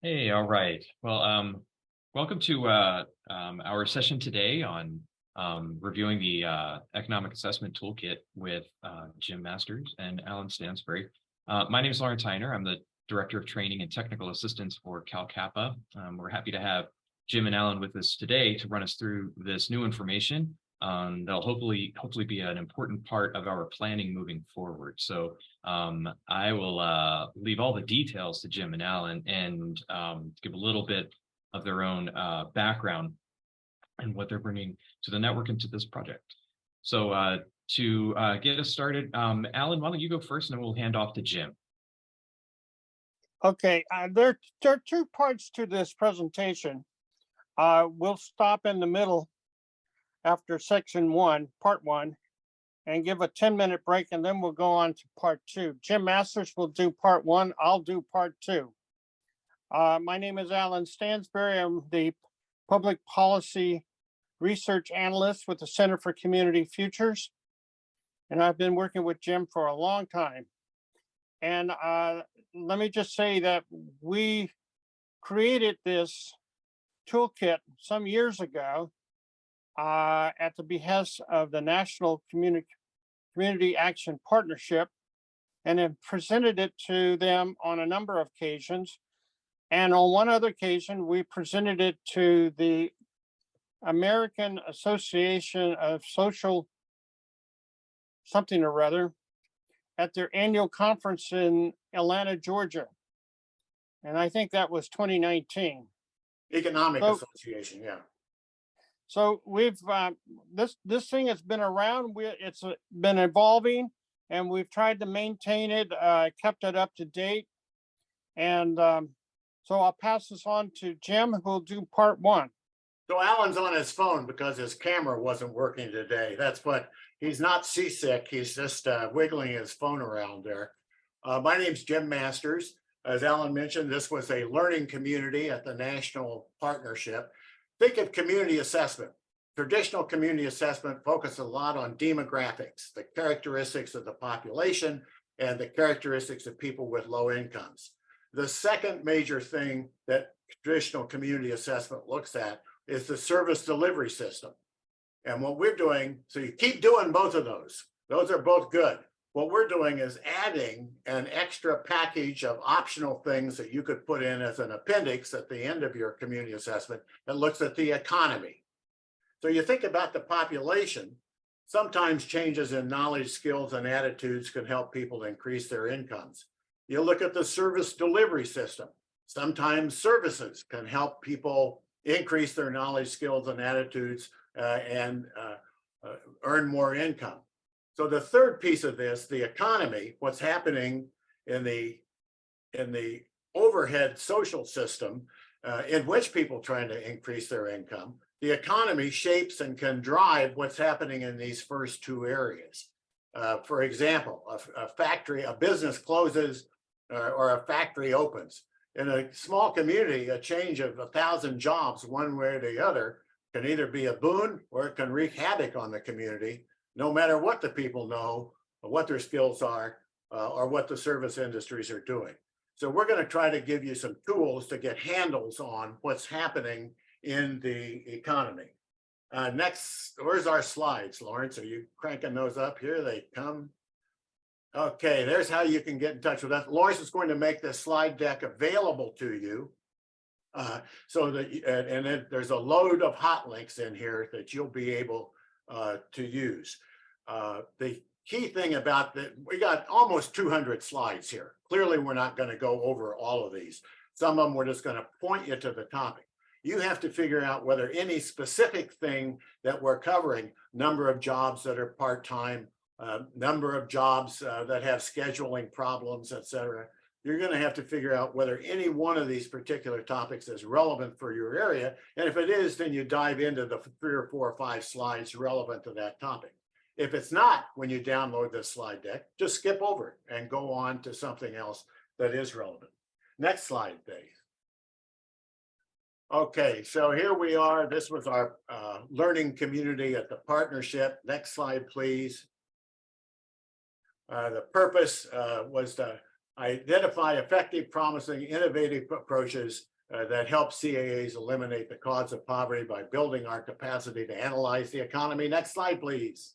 Hey, all right. Well, welcome to our session today on reviewing the Economic Assessment Toolkit with Jim Masters and Alan Stansbury. My name is Lawrence Heiner. I'm the Director of Training and Technical Assistance for Cal Kappa. We're happy to have Jim and Alan with us today to run us through this new information. That'll hopefully be an important part of our planning moving forward. So I will leave all the details to Jim and Alan and give a little bit of their own background and what they're bringing to the network and to this project. So to get us started, Alan, why don't you go first, and then we'll hand off to Jim. Okay, there are two parts to this presentation. We'll stop in the middle after section one, part one, and give a 10-minute break, and then we'll go on to part two. Jim Masters will do part one. I'll do part two. My name is Alan Stansbury. I'm the Public Policy Research Analyst with the Center for Community Futures, and I've been working with Jim for a long time. And let me just say that we created this toolkit some years ago at the behest of the National Community Action Partnership, and have presented it to them on a number of occasions. And on one other occasion, we presented it to the American Association of Social something or other at their annual conference in Atlanta, Georgia. And I think that was 2019. Economic Association, yeah. So we've this thing has been around. It's been evolving, and we've tried to maintain it, kept it up to date. And so I'll pass this on to Jim, who'll do part one. So Alan's on his phone because his camera wasn't working today. That's what, he's not seasick. He's just wiggling his phone around there. My name's Jim Masters. As Alan mentioned, this was a learning community at the National Partnership. Think of community assessment. Traditional community assessment focused a lot on demographics, the characteristics of the population and the characteristics of people with low incomes. The second major thing that traditional community assessment looks at is the service delivery system. And what we're doing, so you keep doing both of those. Those are both good. What we're doing is adding an extra package of optional things that you could put in as an appendix at the end of your community assessment that looks at the economy. So you think about the population, sometimes changes in knowledge, skills, and attitudes can help people increase their incomes. You look at the service delivery system. Sometimes services can help people increase their knowledge, skills, and attitudes and earn more income. So the third piece of this, the economy, what's happening in the overhead social system in which people trying to increase their income, the economy shapes and can drive what's happening in these first two areas. For example, a business closes or a factory opens. In a small community, a change of 1,000 jobs one way or the other can either be a boon or it can wreak havoc on the community, no matter what the people know, or what their skills are, or what the service industries are doing. So we're going to try to give you some tools to get handles on what's happening in the economy. Next, where's our slides, Lawrence? Are you cranking those up? Here they come. Okay, there's how you can get in touch with us. Lawrence is going to make this slide deck available to you. So that, and then there's a load of hot links in here that you'll be able to use. The key thing about that, we got almost 200 slides here. Clearly, we're not going to go over all of these. Some of them we're just going to point you to the topic. You have to figure out whether any specific thing that we're covering, number of jobs that are part-time, number of jobs that have scheduling problems, et cetera. You're going to have to figure out whether any one of these particular topics is relevant for your area. And if it is, then you dive into the 3 or 4 or 5 slides relevant to that topic. If it's not, when you download this slide deck, just skip over it and go on to something else that is relevant. Next slide, please. Okay, so here we are. This was our learning community at the partnership. Next slide, please. The purpose was to identify effective, promising, innovative approaches that help CAAs eliminate the cause of poverty by building our capacity to analyze the economy. Next slide, please.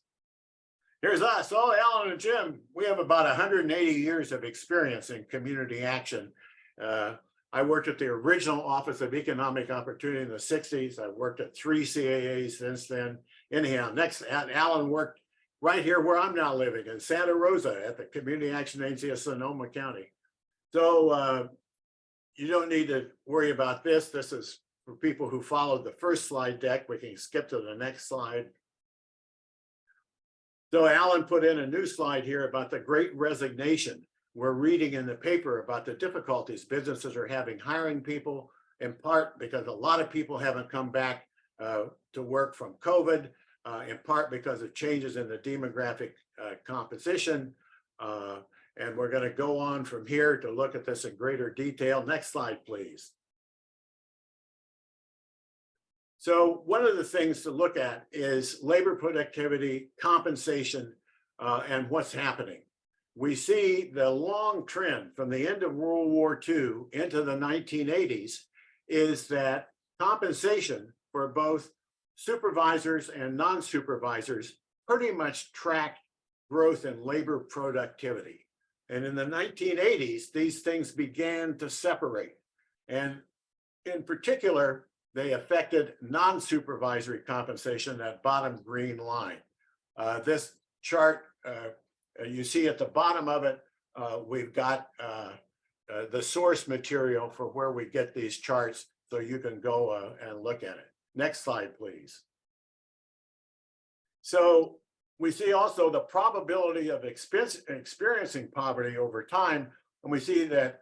Here's us. Oh, Alan and Jim, we have about 180 years of experience in community action. I worked at the original Office of Economic Opportunity in the 60s. I worked at 3 CAAs since then. Anyhow, next, Alan worked right here where I'm now living in Santa Rosa at the Community Action Agency of Sonoma County. So you don't need to worry about this. This is for people who followed the first slide deck. We can skip to the next slide. So Alan put in a new slide here about the Great Resignation. We're reading in the paper about the difficulties businesses are having hiring people, in part because a lot of people haven't come back to work from COVID, in part because of changes in the demographic composition. And we're going to go on from here to look at this in greater detail. Next slide, please. So one of the things to look at is labor productivity, compensation, and what's happening. We see the long trend from the end of World War II into the 1980s is that compensation for both supervisors and non-supervisors pretty much track growth in labor productivity. And in the 1980s, these things began to separate. And in particular, they affected non-supervisory compensation, that bottom green line. This chart, you see at the bottom of it, we've got the source material for where we get these charts, so you can go and look at it. Next slide, please. So we see also the probability of experiencing poverty over time, and we see that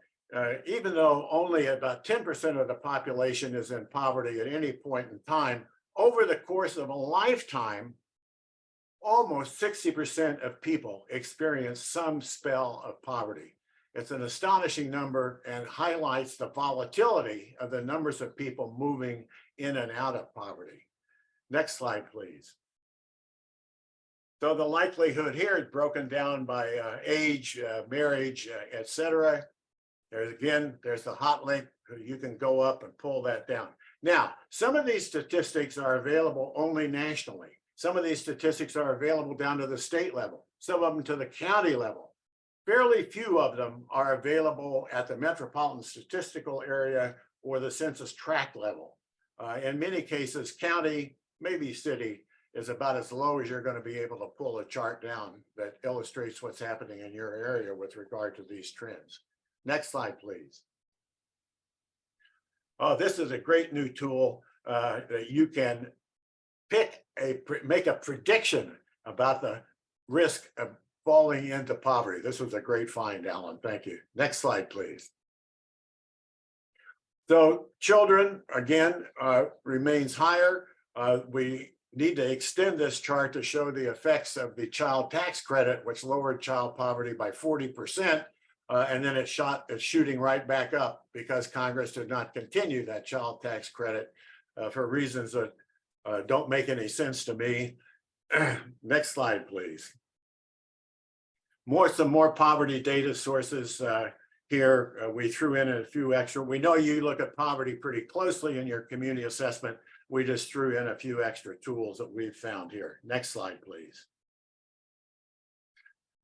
even though only about 10% of the population is in poverty at any point in time, over the course of a lifetime, almost 60% of people experience some spell of poverty. It's an astonishing number and highlights the volatility of the numbers of people moving in and out of poverty. Next slide, please. So the likelihood here is broken down by age, marriage, etc. There's the hot link. You can go up and pull that down. Now, some of these statistics are available only nationally. Some of these statistics are available down to the state level, some of them to the county level. Fairly few of them are available at the metropolitan statistical area or the census tract level. In many cases, county, maybe city, is about as low as you're going to be able to pull a chart down that illustrates what's happening in your area with regard to these trends. Next slide, please. Oh, this is a great new tool that you can make a prediction about the risk of falling into poverty. This was a great find, Alan. Thank you. Next slide, please. So children, again, remains higher. We need to extend this chart to show the effects of the child tax credit, which lowered child poverty by 40%. And then it's shooting right back up because Congress did not continue that child tax credit for reasons that don't make any sense to me. Next slide, please. Some more poverty data sources here. We threw in a few extra. We know you look at poverty pretty closely in your community assessment. We just threw in a few extra tools that we've found here. Next slide, please.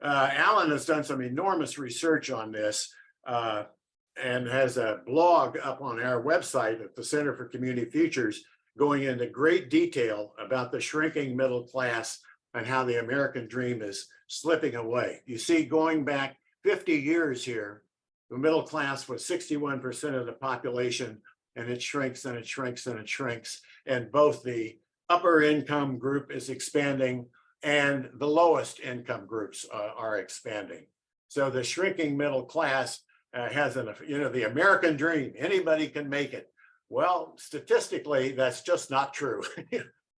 Alan has done some enormous research on this and has a blog up on our website at the Center for Community Futures going into great detail about the shrinking middle class and how the American dream is slipping away. You see, going back 50 years here, the middle class was 61% of the population, and it shrinks and it shrinks and it shrinks. And both the upper income group is expanding and the lowest income groups are expanding. So the shrinking middle class has the American dream, anybody can make it. Well, statistically, that's just not true.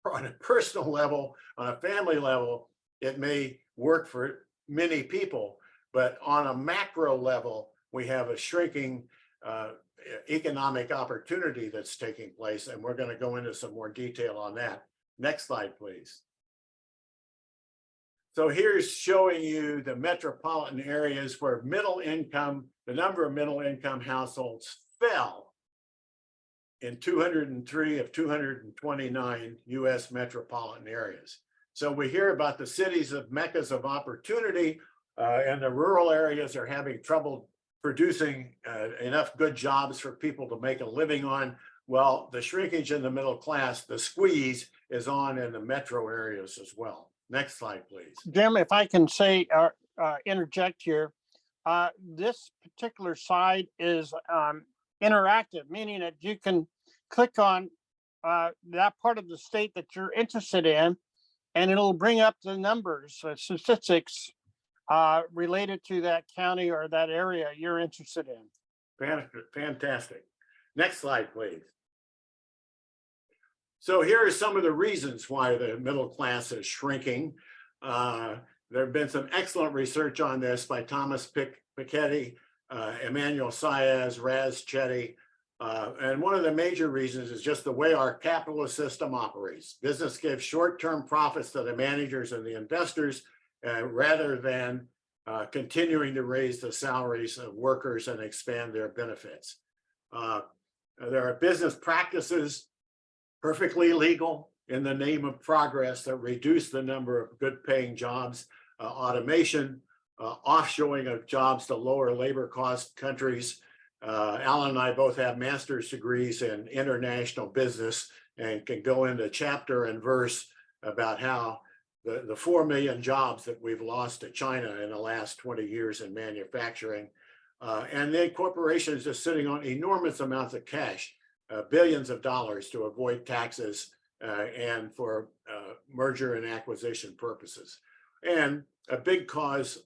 On a personal level, on a family level, it may work for many people, but on a macro level, we have a shrinking economic opportunity that's taking place, and we're going to go into some more detail on that. Next slide, please. So here's showing you the metropolitan areas where the number of middle income households fell in 203 of 229 US metropolitan areas. So we hear about the cities of meccas of opportunity, and the rural areas are having trouble producing enough good jobs for people to make a living on. Well, the shrinkage in the middle class, the squeeze is on in the metro areas as well. Next slide, please. Jim, if I can say, interject here, this particular site is interactive, meaning that you can click on that part of the state that you're interested in, and it'll bring up the numbers, statistics related to that county or that area you're interested in. Fantastic. Next slide, please. So here are some of the reasons why the middle class is shrinking. There have been some excellent research on this by Thomas Piketty, Emmanuel Saez, Raz Chetty. And one of the major reasons is just the way our capitalist system operates. Business gives short-term profits to the managers and the investors rather than continuing to raise the salaries of workers and expand their benefits. There are business practices perfectly legal in the name of progress that reduce the number of good paying jobs, automation, offshoring of jobs to lower labor cost countries. Alan and I both have master's degrees in international business and can go into chapter and verse about how the 4 million jobs that we've lost to China in the last 20 years in manufacturing. And then corporations are sitting on enormous amounts of cash, billions of dollars to avoid taxes and for merger and acquisition purposes. And a big cause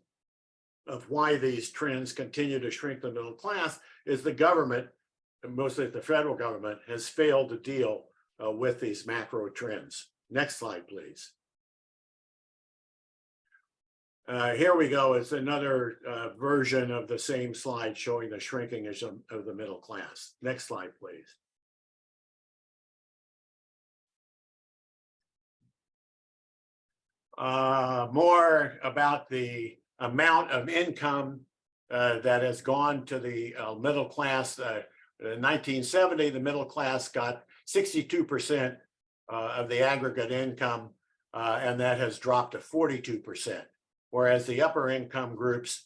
of why these trends continue to shrink the middle class is the government, and mostly the federal government, has failed to deal with these macro trends. Next slide, please. Here we go. It's another version of the same slide showing the shrinking of the middle class. Next slide, please. More about the amount of income that has gone to the middle class. In 1970, the middle class got 62% of the aggregate income, and that has dropped to 42%. Whereas the upper income groups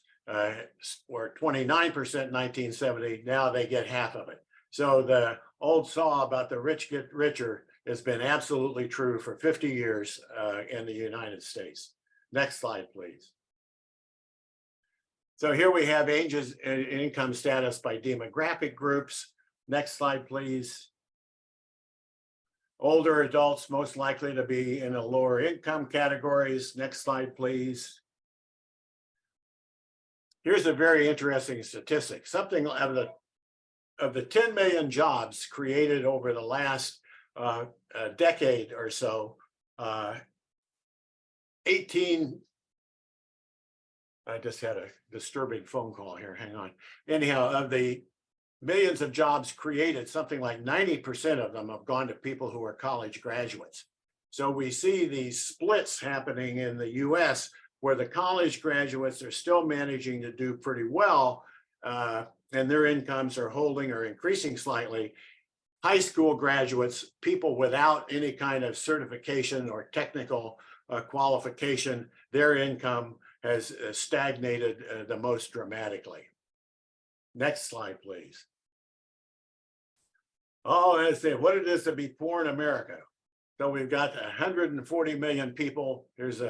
were 29% in 1970, now they get half of it. So the old saw about the rich get richer has been absolutely true for 50 years in the United States. Next slide, please. So here we have ages and income status by demographic groups. Next slide, please. Older adults most likely to be in the lower income categories. Next slide, please. Here's a very interesting statistic. Something of the 10 million jobs created over the last decade or so, 18, I just had a disturbing phone call here, hang on. Anyhow, of the millions of jobs created, something like 90% of them have gone to people who are college graduates. So we see these splits happening in the US where the college graduates are still managing to do pretty well, and their incomes are holding or increasing slightly. High school graduates, people without any kind of certification or technical qualification, their income has stagnated the most dramatically. Next slide, please. Oh, let's see what it is to be poor in America. So we've got 140 million people. Here's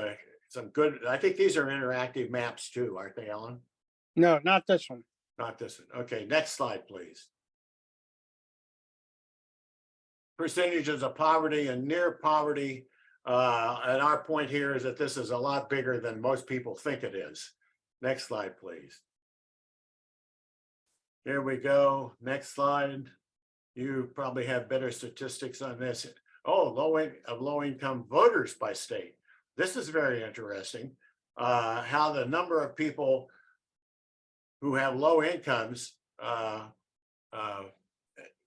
some good, I think these are interactive maps too, aren't they, Ellen? No, not this one. Not this one. Okay, next slide, please. Percentages of poverty and near poverty. And our point here is that this is a lot bigger than most people think it is. Next slide, please. Here we go. Next slide. You probably have better statistics on this. Oh, low-income voters by state. This is very interesting. How the number of people who have low incomes,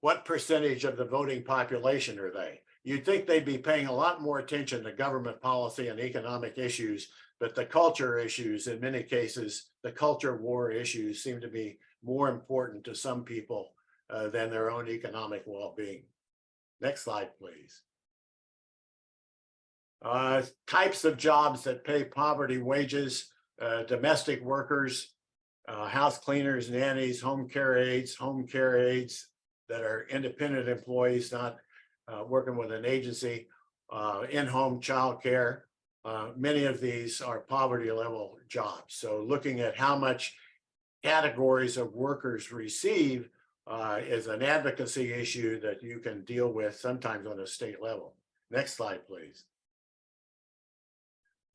what percentage of the voting population are they? You'd think they'd be paying a lot more attention to government policy and economic issues, but the culture issues, in many cases, the culture war issues seem to be more important to some people than their own economic well-being. Next slide, please. Types of jobs that pay poverty wages: domestic workers, house cleaners, nannies, home care aides that are independent employees, not working with an agency, in-home childcare. Many of these are poverty level jobs. So looking at how much categories of workers receive is an advocacy issue that you can deal with sometimes on a state level. Next slide, please.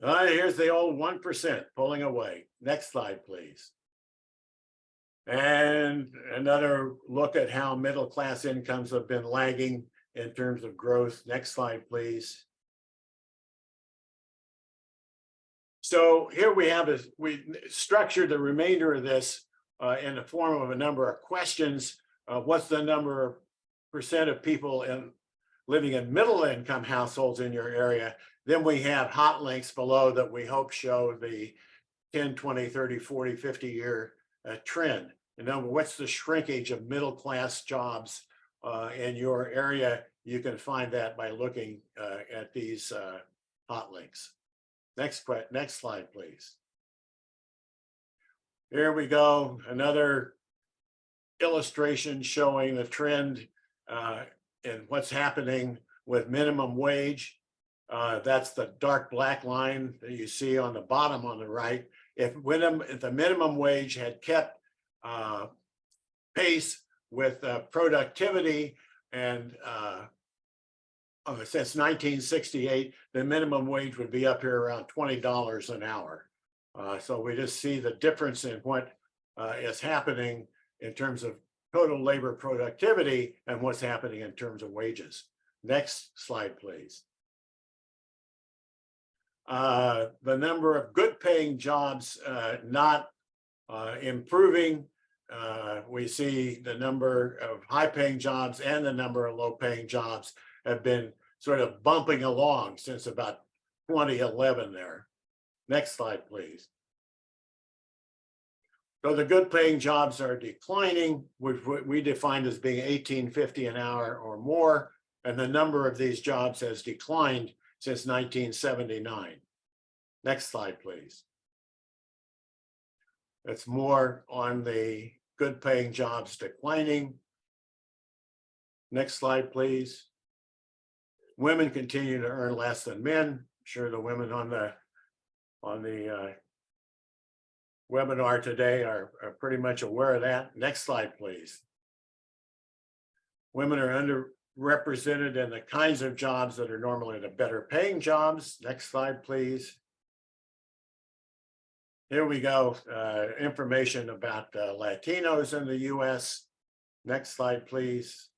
Here's the old 1% pulling away. Next slide, please. And another look at how middle class incomes have been lagging in terms of growth. Next slide, please. So here we have we structured the remainder of this in the form of a number of questions. What's the number of percent of people living in middle income households in your area? Then we have hot links below that we hope show the 10, 20, 30, 40, 50-year trend. And then what's the shrinkage of middle class jobs in your area? You can find that by looking at these hot links. Next slide, please. Here we go. Another illustration showing the trend in what's happening with minimum wage. That's the dark black line that you see on the bottom on the right. If the minimum wage had kept pace with productivity and since 1968, the minimum wage would be up here around $20 an hour. So we just see the difference in what is happening in terms of total labor productivity and what's happening in terms of wages. Next slide, please. The number of good paying jobs not improving. We see the number of high paying jobs and the number of low paying jobs have been sort of bumping along since about 2011 there. Next slide, please. So the good paying jobs are declining, which we defined as being $18.50 an hour or more, and the number of these jobs has declined since 1979. Next slide, please. It's more on the good paying jobs declining. Next slide, please. Women continue to earn less than men. I'm sure the women on the webinar today are pretty much aware of that. Next slide, please. Women are underrepresented in the kinds of jobs that are normally the better paying jobs. Next slide, please. Here we go. Information about Latinos in the US. Next slide, please.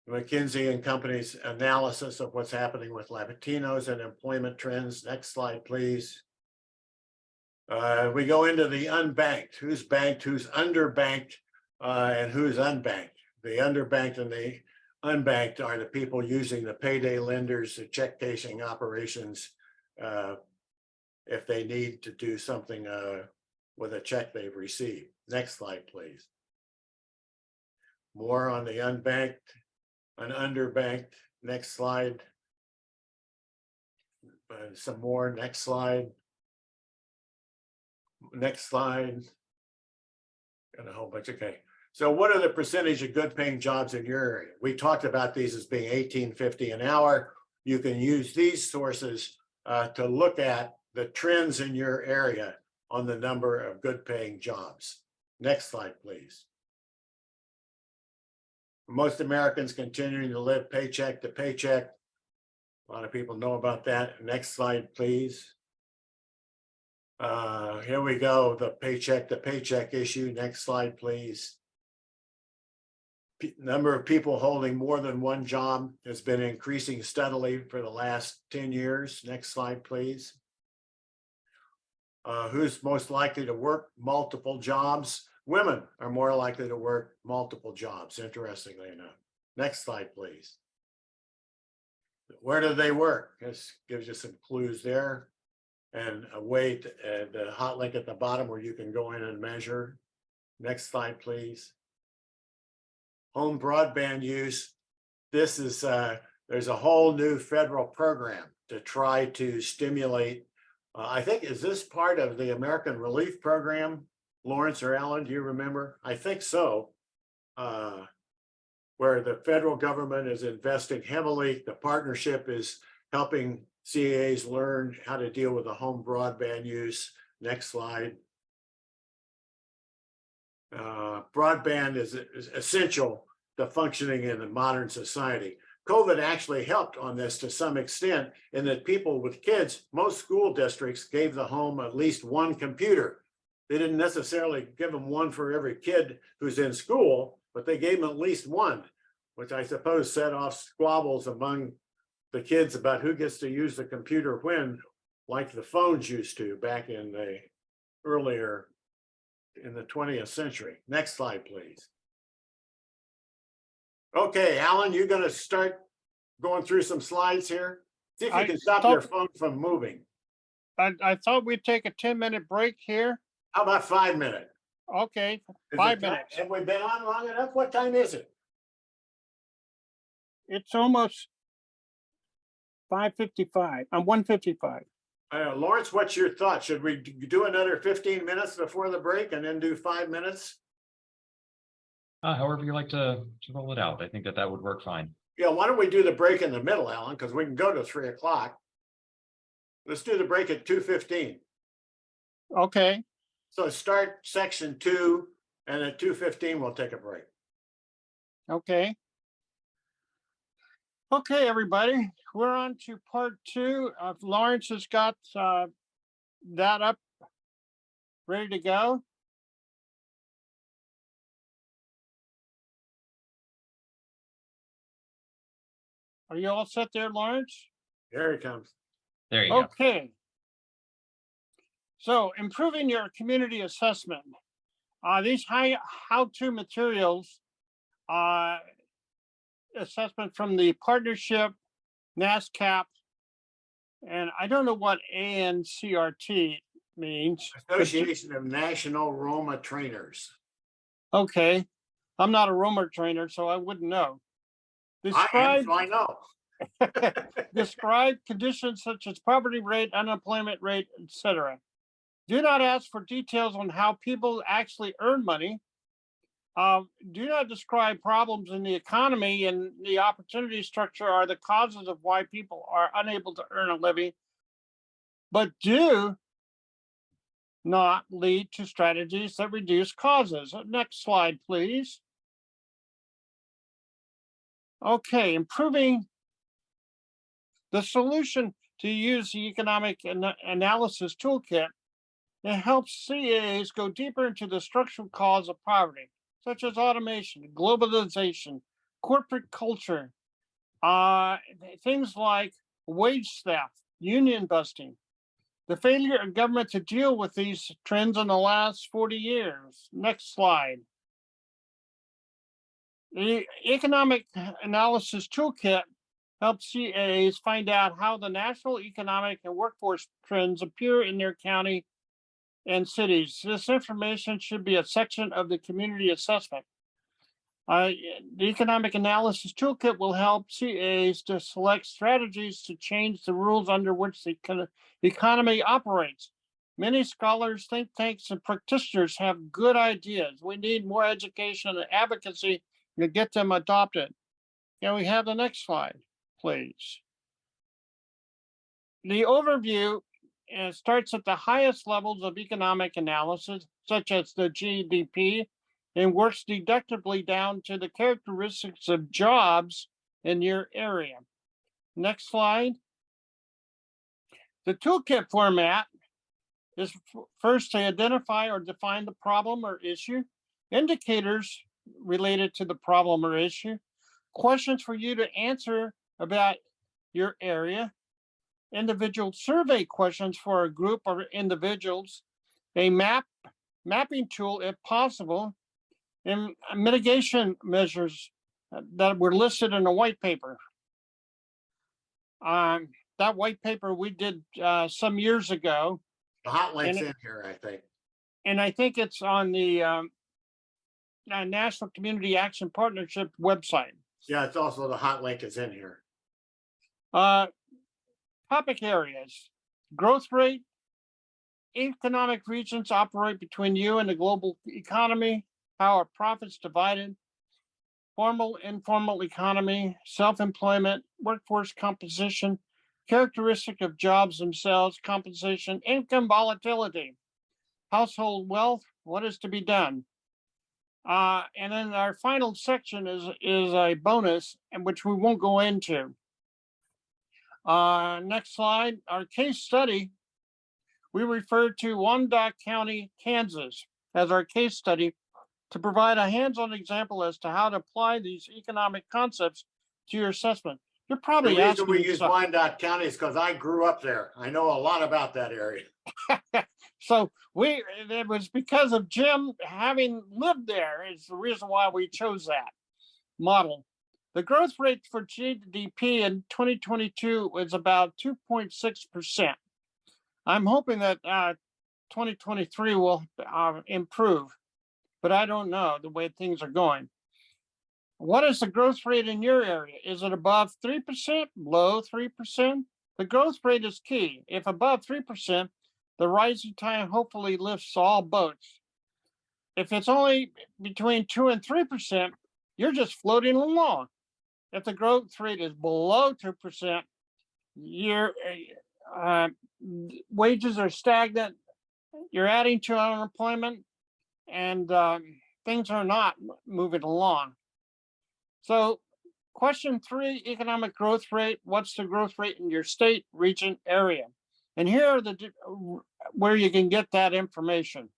McKinsey and Company's analysis of what's happening with Latinos and employment trends. Next slide, please. We go into the unbanked. Who's banked, who's underbanked, and who's unbanked. The underbanked and the unbanked are the people using the payday lenders, the check cashing operations, if they need to do something with a check they've received. Next slide, please. More on the unbanked and underbanked. Next slide. Some more. Next slide. Next slide. Got a whole bunch. Okay. So what are the percentage of good paying jobs in your area? We talked about these as being $18.50 an hour. You can use these sources to look at the trends in your area on the number of good paying jobs. Next slide, please. Most Americans continuing to live paycheck to paycheck. A lot of people know about that. Next slide, please. Here we go, the paycheck to paycheck issue. Next slide, please. Number of people holding more than one job has been increasing steadily for the last 10 years. Next slide, please. Who's most likely to work multiple jobs? Women are more likely to work multiple jobs, interestingly enough. Next slide, please. Where do they work? This gives you some clues there. And a way to, the hot link at the bottom where you can go in and measure. Next slide, please. home broadband use. This is, there's a whole new federal program to try to stimulate. I think, is this part of the American Relief Program, Lawrence or Alan, do you remember? I think so. Where the federal government is investing heavily. The partnership is helping CAAs learn how to deal with the home broadband use. Next slide. Broadband is essential to functioning in a modern society. COVID actually helped on this to some extent in that people with kids, most school districts gave the home at least one computer. They didn't necessarily give them one for every kid who's in school, but they gave them at least one, which I suppose set off squabbles among the kids about who gets to use the computer when, like the phones used to back in the earlier in the 20th century. Next slide, please. Okay, Alan, you're going to start going through some slides here. See if you can stop your phone from moving. I thought we'd take a 10-minute break here. How about 5 minutes? Okay, Is 5 it time? minutes. Have we been on long enough? What time is it? It's almost 5:55. I'm 1:55. Lawrence, what's your thought? Should we do another 15 minutes before the break and then do 5 minutes? However you like to roll it out. I think that would work fine. Yeah, why don't we do the break in the middle, Alan? Because we can go to 3 o'clock. Let's do the break at 2:15. Okay, So start section 2, and at 2:15 we'll take a break. okay. Okay, everybody, we're on to part 2. Lawrence has got that up, ready to go. Are you all set there, Lawrence? Here he comes. There you go. Okay. So improving your community assessment. These how-to materials, assessment from the partnership, NASCAP, and I don't know what ANCRT means. Association of National Roma Trainers. Okay, I'm not a Roma trainer, so I wouldn't know. I am, so I know. Describe conditions such as poverty rate, unemployment rate, etc. Do not ask for details on how people actually earn money. Do not describe problems in the economy and the opportunity structure are the causes of why people are unable to earn a living, but do not lead to strategies that reduce causes. Next slide, please. Okay, improving the solution to use the economic analysis toolkit. It helps CAAs go deeper into the structural cause of poverty, such as automation, globalization, corporate culture, things like wage theft, union busting, the failure of government to deal with these trends in the last 40 years. Next slide. The Economic Analysis Toolkit helps CAAs find out how the national economic and workforce trends appear in their county and cities. This information should be a section of the community assessment. The Economic Analysis Toolkit will help CAAs to select strategies to change the rules under which the economy operates. Many scholars, think tanks, and practitioners have good ideas. We need more education and advocacy to get them adopted. Can we have the next slide, please? The overview starts at the highest levels of economic analysis, such as the GDP, and works deductively down to the characteristics of jobs in your area. Next slide. The toolkit format is first to identify or define the problem or issue, indicators related to the problem or issue, questions for you to answer about your area, individual survey questions for a group or individuals, a mapping tool if possible, and mitigation measures that were listed in a white paper. That white paper we did some years ago. The hot link's in here, I think. And I think it's on the National Community Action Partnership website. Yeah, it's also the hot link is in here. Topic areas: growth rate, economic regions operate between you and the global economy, how are profits divided, formal, informal economy, self-employment, workforce composition, characteristic of jobs themselves, compensation, income volatility, household wealth, what is to be done. And then our final section is a bonus, and which we won't go into. Next slide, our case study. We refer to Wyandotte County, Kansas as our case study to provide a hands-on example as to how to apply these economic concepts to your assessment. You're The probably reason asking we use yourself, Wyandotte County is because I grew up there. I know a lot about that area. so it was because of Jim having lived there is the reason why we chose that model. The growth rate for GDP in 2022 was about 2.6%. I'm hoping that 2023 will improve, but I don't know the way things are going. What is the growth rate in your area? Is it above 3%, below 3%? The growth rate is key. If above 3%, the rising tide hopefully lifts all boats. If it's only between 2 and 3%, you're just floating along. If the growth rate is below 2%, your wages are stagnant, you're adding to unemployment, and things are not moving along. So question 3, economic growth rate. What's the growth rate in your state, region, area? And here are the where you can get that information.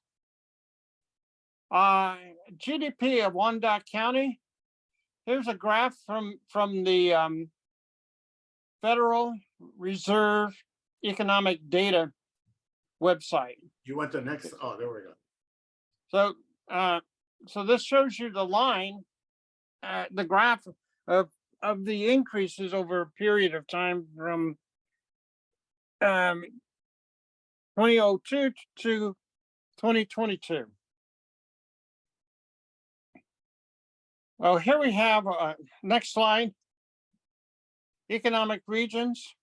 GDP of Wyandotte County. Here's a graph from the Federal Reserve Economic Data website. You went to next. Oh, there we go. So so this shows you the line, the graph of the increases over a period of time from 2002 to 2022. Well, here we have next slide. Economic regions.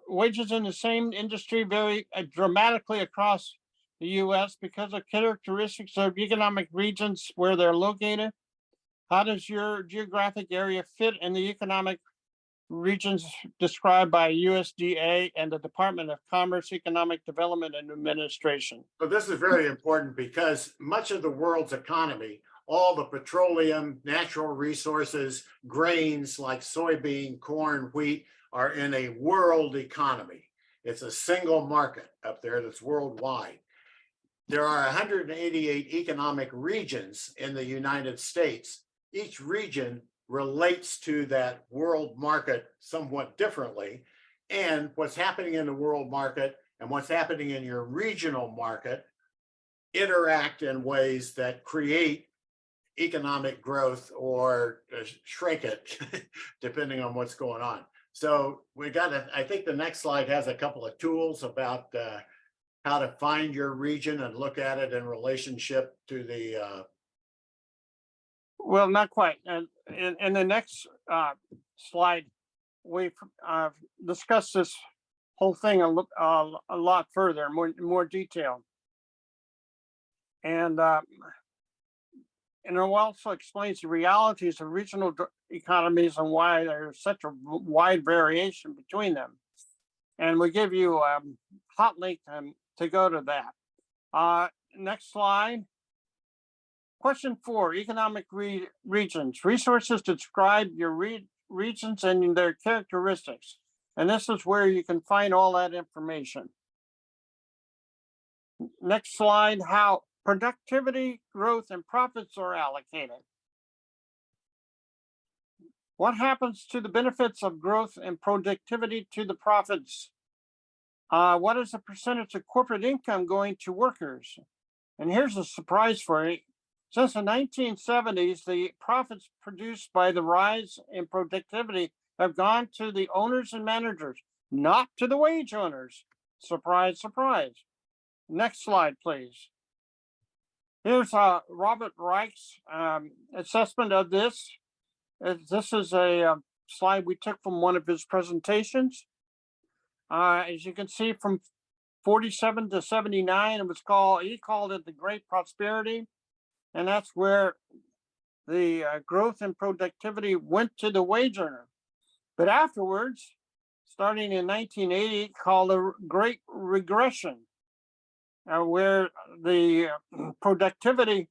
Wages in the same industry vary dramatically across the U.S. because of characteristics of economic regions where they're located. How does your geographic area fit in the economic regions described by USDA and the Department of Commerce, Economic Development and Administration? But this is very important because much of the world's economy, all the petroleum, natural resources, grains like soybean, corn, wheat, are in a world economy. It's a single market up there that's worldwide. There are 188 economic regions in the United States. Each region relates to that world market somewhat differently. And what's happening in the world market and what's happening in your regional market interact in ways that create economic growth or shrink it, depending on what's going on. So we got to, I think the next slide has a couple of tools about how to find your region and look at it in relationship to the. Well, not quite. And in the next slide, we've discussed this whole thing a lot further, more detail. And it also explains the realities of regional economies and why there's such a wide variation between them. And we give you a hot link to go to that. Next slide. Question 4, economic regions. Resources describe your regions and their characteristics. And this is where you can find all that information. Next slide, how productivity, growth, and profits are allocated. What happens to the benefits of growth and productivity to the profits? What is the percentage of corporate income going to workers? And here's a surprise for you. Since the 1970s, the profits produced by the rise in productivity have gone to the owners and managers, not to the wage owners. Surprise, surprise. Next slide, please. Here's Robert Reich's assessment of this. This is a slide we took from one of his presentations. As you can see, from 47 to 79, it was he called it the Great Prosperity. And that's where the growth and productivity went to the wage earner. But afterwards, starting in 1980, called the Great Regression, where the productivity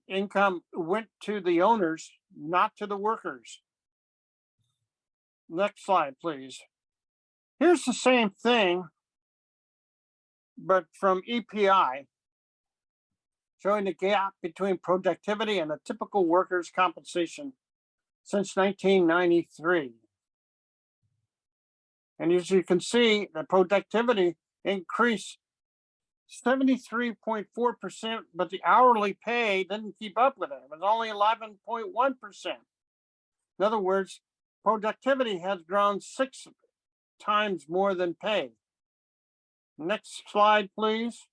income went to the owners, not to the workers. Next slide, please. Here's the same thing, but from EPI, showing the gap between productivity and a typical worker's compensation since 1993. And as you can see, the productivity increased 73.4%, but the hourly pay didn't keep up with it. It was only 11.1%. In other words, productivity has grown 6 times more than pay. Next slide, please.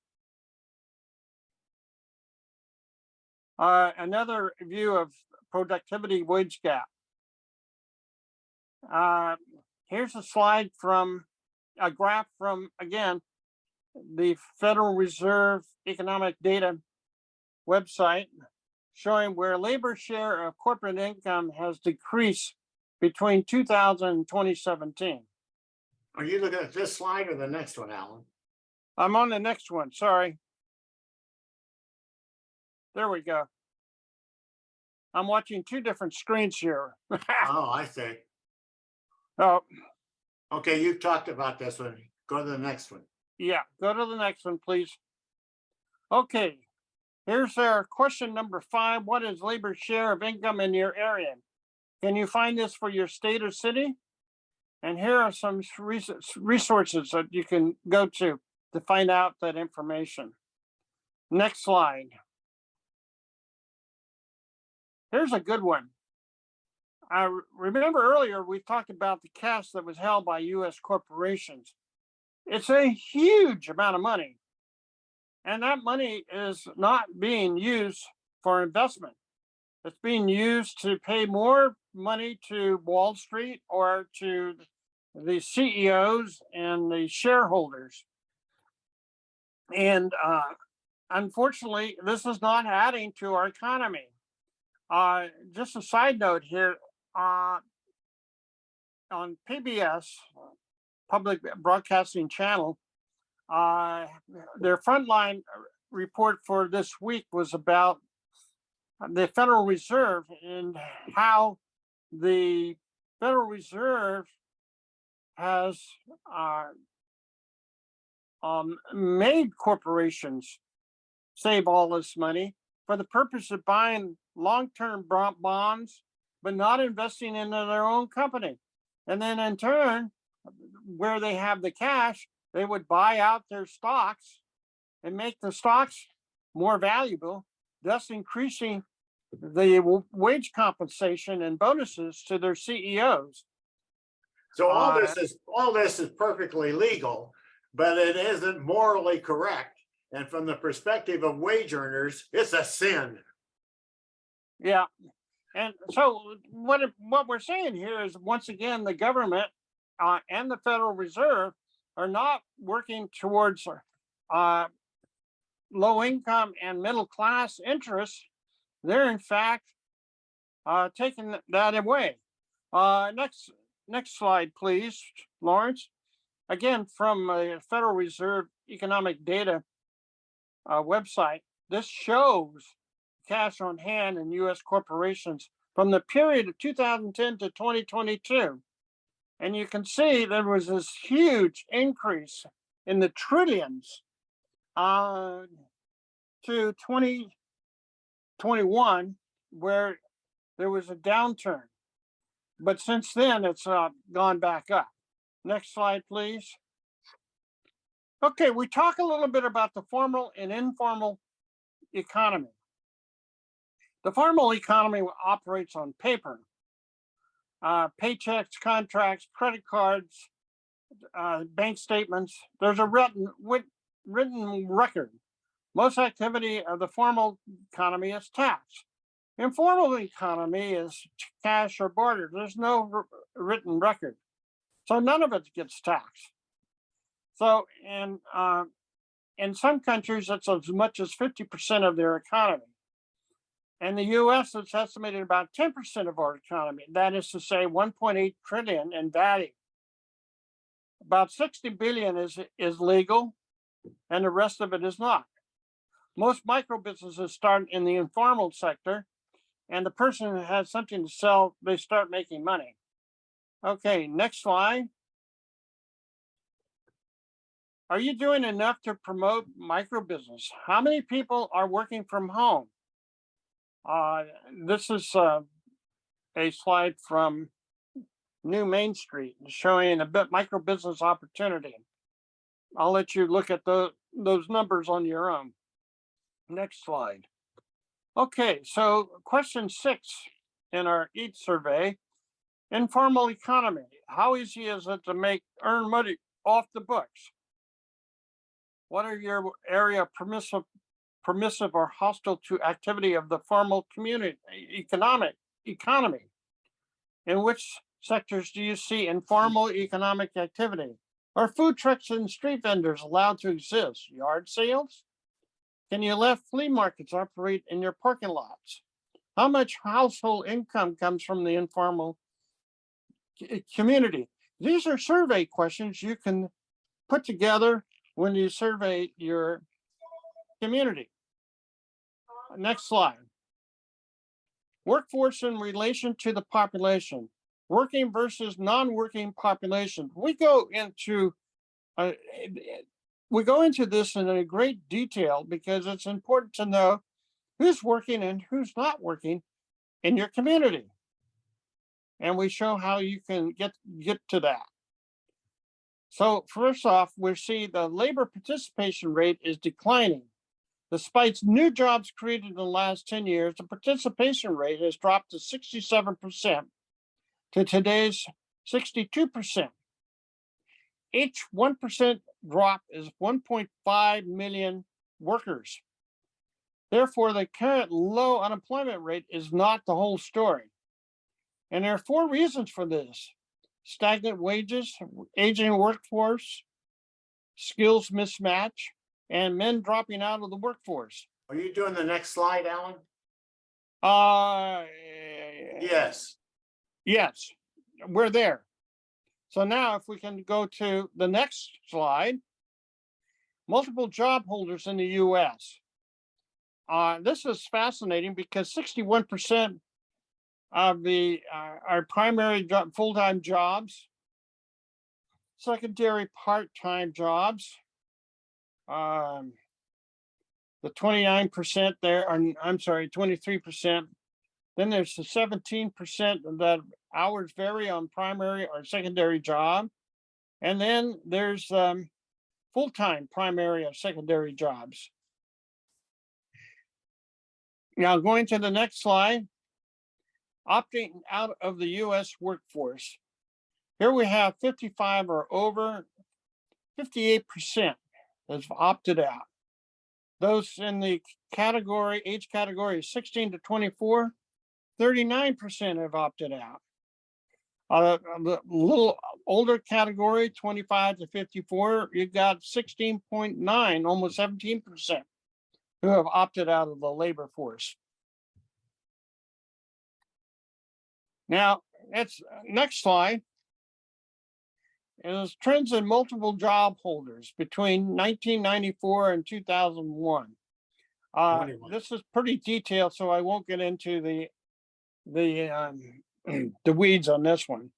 Another view of productivity wage gap. Here's a slide from a graph from, again, the Federal Reserve Economic Data website, showing where labor share of corporate income has decreased between 2000 and 2017. Are you looking at this slide or the next one, Alan? I'm on the next one, sorry. There we go. I'm watching 2 different screens here. Oh, I see. Oh, Okay, you've talked about this one. Go to the next one. yeah, go to the next one, please. Okay, here's our question number 5. What is labor share of income in your area? Can you find this for your state or city? And here are some resources that you can go to find out that information. Next slide. Here's a good one. I remember earlier we talked about the cash that was held by US corporations. It's a huge amount of money. And that money is not being used for investment. It's being used to pay more money to Wall Street or to the CEOs and the shareholders. And unfortunately, this is not adding to our economy. Just a side note here, on PBS, Public Broadcasting Channel, their frontline report for this week was about the Federal Reserve and how the Federal Reserve has made corporations save all this money for the purpose of buying long-term bonds, but not investing in their own company. And then in turn, where they have the cash, they would buy out their stocks and make the stocks more valuable, thus increasing the wage compensation and bonuses to their CEOs. So all this is perfectly legal, but it isn't morally correct. And from the perspective of wage earners, it's a sin. Yeah. And so what we're saying here is, once again, the government and the Federal Reserve are not working towards low income and middle class interests. They're in fact taking that away. Next slide, please, Lawrence. Again, from the Federal Reserve Economic Data website, this shows cash on hand in U.S. corporations from the period of 2010 to 2022. And you can see there was this huge increase in the trillions to 2021, where there was a downturn. But since then, it's gone back up. Next slide, please. Okay, we talk a little bit about the formal and informal economy. The formal economy operates on paper. Paychecks, contracts, credit cards, bank statements. There's a written record. Most activity of the formal economy is tax. Informal economy is cash or barter. There's no written record. So none of it gets taxed. So in some countries, it's as much as 50% of their economy. In the US, it's estimated about 10% of our economy. That is to say 1.8 trillion in value. About 60 billion is legal, and the rest of it is not. Most micro businesses start in the informal sector, and the person who has something to sell, they start making money. Okay, next slide. Are you doing enough to promote micro business? How many people are working from home? This is a slide from New Main Street showing a bit micro business opportunity. I'll let you look at those numbers on your own. Next slide. Okay, so question 6 in our EAT survey, informal economy. How easy is it to earn money off the books? What are your area permissive or hostile to activity of the formal community economy? In which sectors do you see informal economic activity? Are food trucks and street vendors allowed to exist? Yard sales? Can you let flea markets operate in your parking lots? How much household income comes from the informal community? These are survey questions you can put together when you survey your community. Next slide. Workforce in relation to the population, working versus non-working population. We go into this in a great detail because it's important to know who's working and who's not working in your community. And we show how you can get to that. So first off, we see the labor participation rate is declining. Despite new jobs created in the last 10 years, the participation rate has dropped to 67% to today's 62%. Each 1% drop is 1.5 million workers. Therefore, the current low unemployment rate is not the whole story. And there are 4 reasons for this: stagnant wages, aging workforce, skills mismatch, and men dropping out of the workforce. Are you doing the next slide, Alan? Yes. Yes, we're there. So now if we can go to the next slide, multiple job holders in the US. This is fascinating because 61% of our primary full-time jobs, secondary part-time jobs, the 29% there, I'm sorry, 23%. Then there's the 17% that hours vary on primary or secondary job. And then there's full-time primary or secondary jobs. Now going to the next slide, opting out of the US workforce. Here we have 55 or over, 58% has opted out. Those in the age category 16 to 24, 39% have opted out. The little older category, 25 to 54, you've got 16.9, almost 17% who have opted out of the labor force. Now, next slide is trends in multiple job holders between 1994 and 2001. This is pretty detailed, so I won't get into the weeds on this one.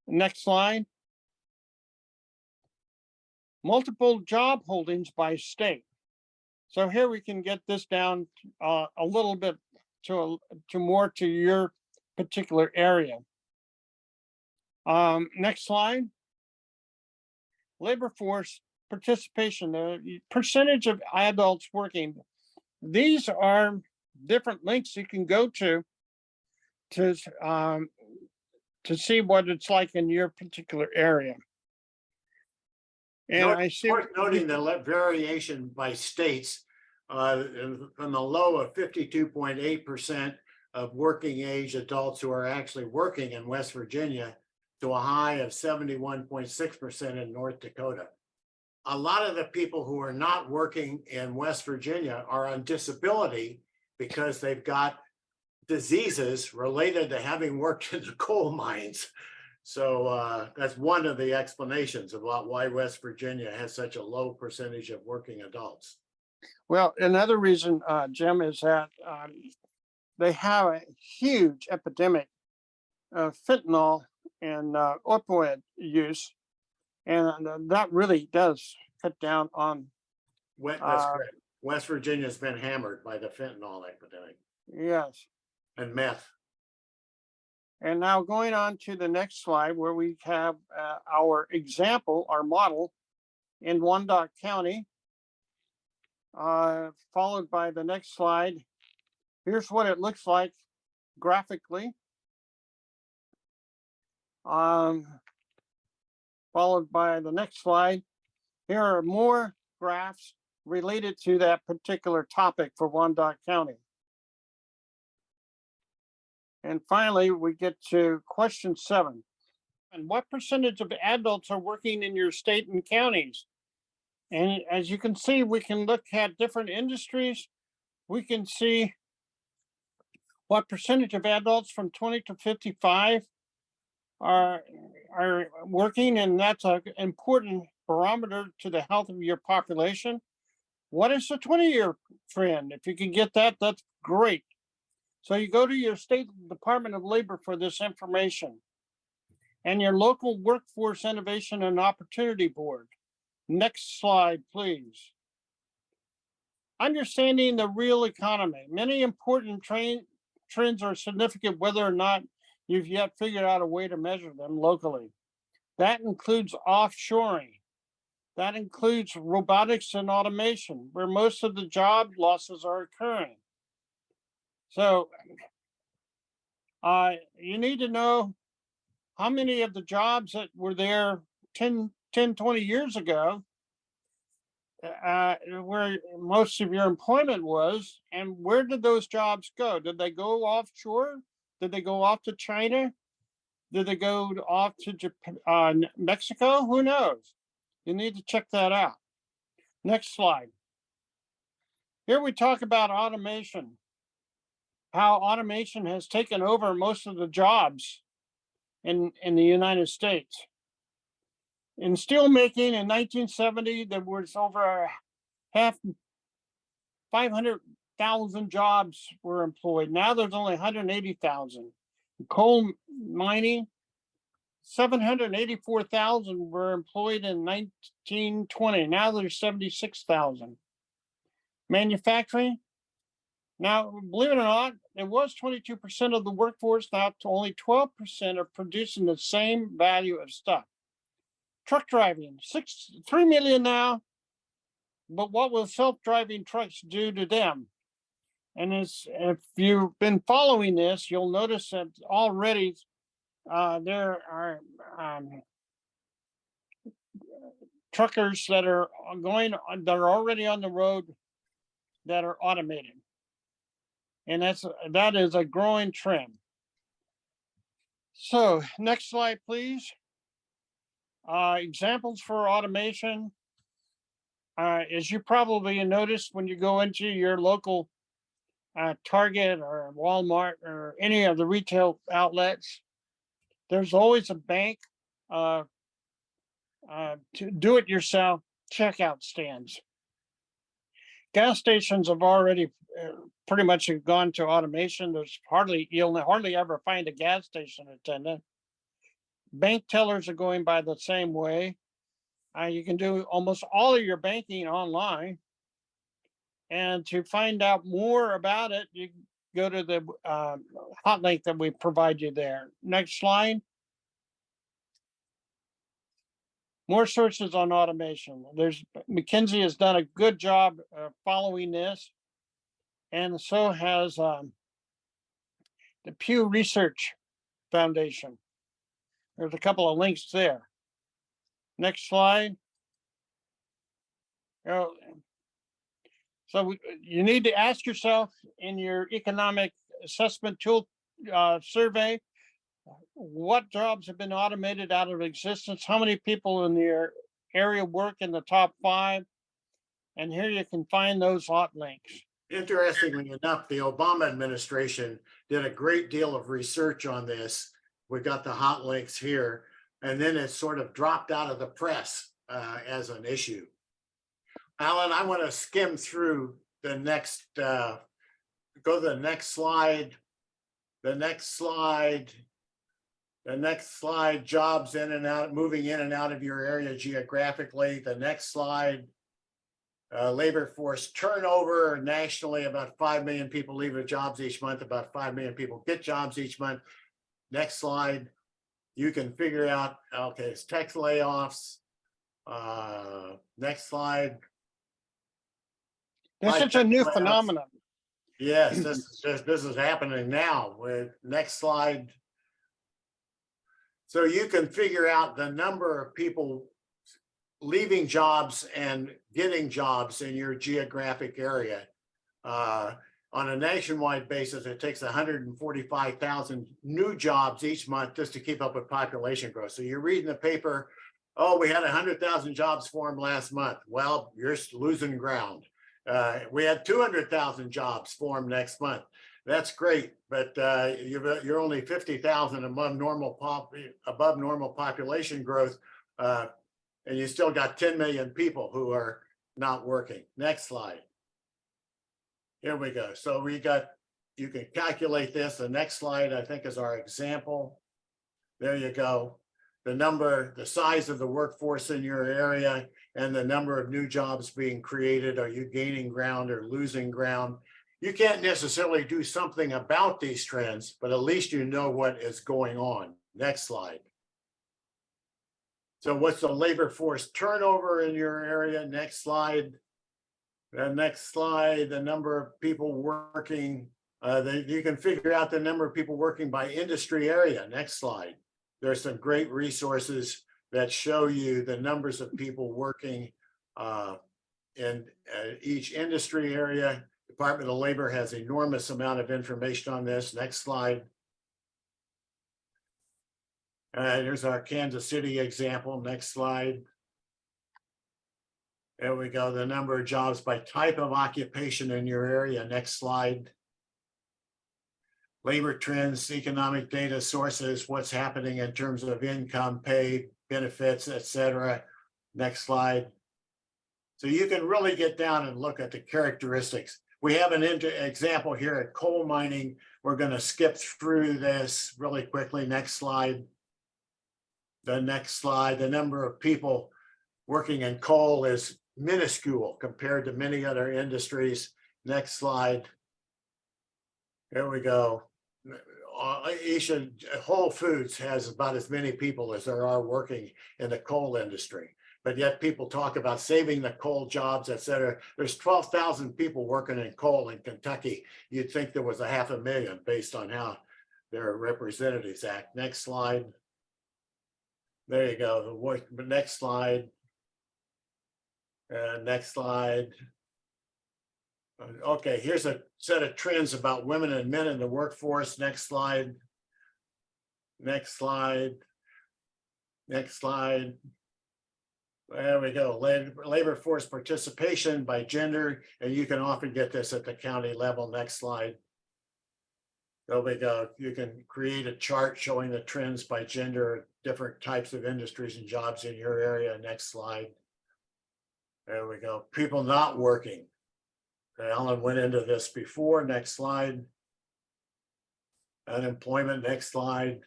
Next slide. Multiple job holdings by state. So here we can get this down a little bit to more to your particular area. Next slide. Labor force participation, the percentage of adults working. These are different links you can go to see what it's like in your particular area. And I see noting the variation by states from the low of 52.8% of working age adults who are actually working in West Virginia to a high of 71.6% in North Dakota. A lot of the people who are not working in West Virginia are on disability because they've got diseases related to having worked in the coal mines. So that's one of the explanations about why West Virginia has such a low percentage of working adults. Well, another reason, Jim, is that they have a huge epidemic of fentanyl and opioid use, and that really does cut down on. That's correct. West Virginia's been hammered by the fentanyl epidemic. Yes. And meth. And now going on to the next slide, where we have our example, our model in Wyandotte County, followed by the next slide. Here's what it looks like graphically. Followed by the next slide. Here are more graphs related to that particular topic for Wyandotte County. And finally, we get to question 7. And what percentage of adults are working in your state and counties? And as you can see, we can look at different industries. We can see what percentage of adults from 20 to 55 are working, and that's an important barometer to the health of your population. What is the 20-year trend? If you can get that, that's great. So you go to your state Department of Labor for this information, and your local Workforce Innovation and Opportunity Board. Next slide, please. Understanding the real economy. Many important trends are significant whether or not you've yet figured out a way to measure them locally. That includes offshoring. That includes robotics and automation, where most of the job losses are occurring. So you need to know how many of the jobs that were there 10, 20 years ago, where most of your employment was, and where did those jobs go? Did they go offshore? Did they go off to China? Did they go off to Japan, Mexico? Who knows? You need to check that out. Next slide. Here we talk about automation, how automation has taken over most of the jobs in the United States. In steelmaking in 1970, there was over 500,000 jobs were employed. Now there's only 180,000. Coal mining, 784,000 were employed in 1920. Now there's 76,000. Manufacturing, now believe it or not, it was 22% of the workforce. Now to only 12% are producing the same value of stuff. Truck driving, 3 million now, but what will self-driving trucks do to them? And if you've been following this, you'll notice that already there are truckers that are already on the road that are automated, and that is a growing trend. So next slide, please. Examples for automation. As you probably noticed when you go into your local Target or Walmart or any of the retail outlets, there's always a bank to do it yourself checkout stands. Gas stations have already pretty much gone to automation. You'll hardly ever find a gas station attendant. Bank tellers are going by the same way. You can do almost all of your banking online. And to find out more about it, you go to the hot link that we provide you there. Next slide. More sources on automation. McKinsey has done a good job following this, and so has the Pew Research Foundation. There's a couple of links there. Next slide. So So you need to ask yourself in your economic assessment tool survey, what jobs have been automated out of existence? How many people in your area work in the top 5? And here you can find those hot links. Interestingly enough, the Obama administration did a great deal of research on this. We got the hot links here, and then it sort of dropped out of the press as an issue. Alan, I want to skim through the next, go to the next slide, the next slide, the next slide, jobs in and out, moving in and out of your area geographically. The next slide, labor force turnover nationally, about 5 million people leave their jobs each month, about 5 million people get jobs each month. Next slide, you can figure out, okay, it's tech layoffs. Next slide. This is a new phenomenon. Yes, this is happening now. With next slide. So you can figure out the number of people leaving jobs and getting jobs in your geographic area. On a nationwide basis, it takes 145,000 new jobs each month just to keep up with population growth. So you're reading the paper, oh, we had 100,000 jobs formed last month. Well, you're losing ground. We had 200,000 jobs formed next month. That's great, but you're only 50,000 above normal population growth, and you still got 10 million people who are not working. Next slide. Here we go. So you can calculate this. The next slide, I think, is our example. There you go. The size of the workforce in your area and the number of new jobs being created. Are you gaining ground or losing ground? You can't necessarily do something about these trends, but at least you know what is going on. Next slide. So what's the labor force turnover in your area? Next slide. The next slide, the number of people working, you can figure out the number of people working by industry area. Next slide. There's some great resources that show you the numbers of people working in each industry area. Department of Labor has enormous amount of information on this. Next slide. Here's our Kansas City example. Next slide. There we go. The number of jobs by type of occupation in your area. Next slide. Labor trends, economic data sources, what's happening in terms of income, pay, benefits, etc. Next slide. So you can really get down and look at the characteristics. We have an example here at coal mining. We're going to skip through this really quickly. Next slide. The next slide. The number of people working in coal is minuscule compared to many other industries. Next slide. There we go. Whole Foods has about as many people as there are working in the coal industry, but yet people talk about saving the coal jobs, et cetera. There's 12,000 people working in coal in Kentucky. You'd think there was 500,000 based on how their representatives act. Next slide. There you go. The next slide. Next slide. Okay, here's a set of trends about women and men in the workforce. Next slide. Next slide. Next slide. There we go. Labor force participation by gender, and you can often get this at the county level. Next slide. There we go. You can create a chart showing the trends by gender, different types of industries and jobs in your area. Next slide. There we go. People not working. Alan went into this before. Next slide. Unemployment. Next slide.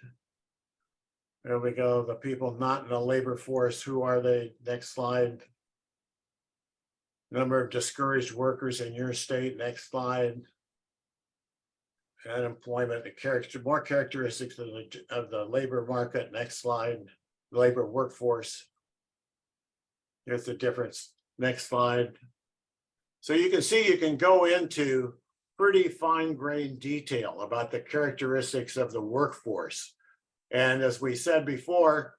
There we go. The people not in the labor force. Who are they? Next slide. Number of discouraged workers in your state. Next slide. Unemployment. More characteristics of the labor market. Next slide. Labor workforce. Here's the difference. Next slide. So you can see you can go into pretty fine-grained detail about the characteristics of the workforce. And as we said before,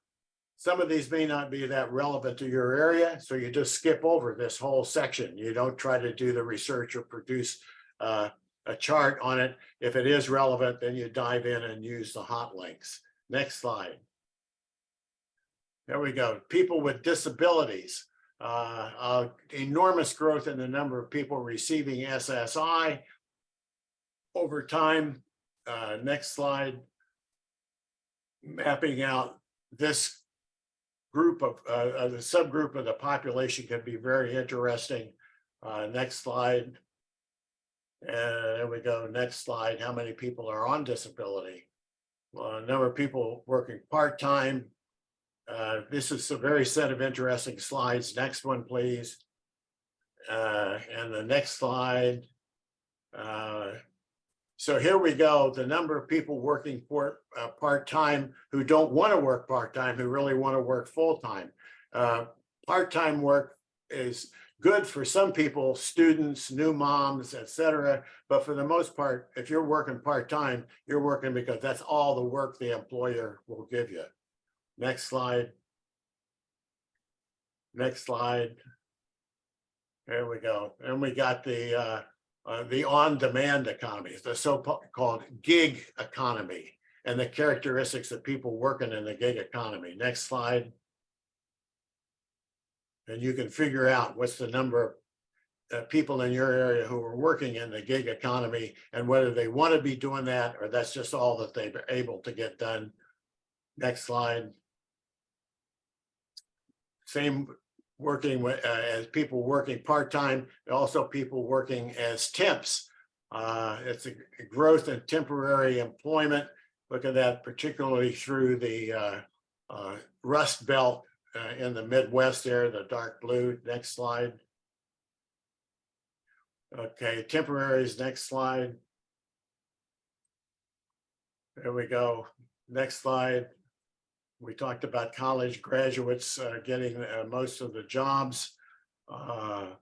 Some of these may not be that relevant to your area, so you just skip over this whole section. You don't try to do the research or produce a chart on it. If it is relevant, then you dive in and use the hot links. Next slide. There we go. People with disabilities. Enormous growth in the number of people receiving SSI over time. Next slide. Mapping out this group of the subgroup of the population can be very interesting. Next slide. There we go. Next slide. How many people are on disability? Number of people working part-time. This is a very set of interesting slides. Next one, please. And the next slide. So here we go. The number of people working for part-time who don't want to work part-time, who really want to work full-time. Part-time work is good for some people, students, new moms, etc. But for the most part, if you're working part-time, you're working because that's all the work the employer will give you. Next slide. Next slide. There we go. And we got the on-demand economy, the so-called gig economy, and the characteristics of people working in the gig economy. Next slide. And you can figure out what's the number of people in your area who are working in the gig economy and whether they want to be doing that or that's just all that they're able to get done. Next slide. Same working with as people working part-time, also people working as temps. It's a growth in temporary employment. Look at that, particularly through the Rust Belt in the Midwest there, the dark blue. Next slide. Okay, temporaries, next slide. There we go. Next slide. We talked about college graduates getting most of the jobs. And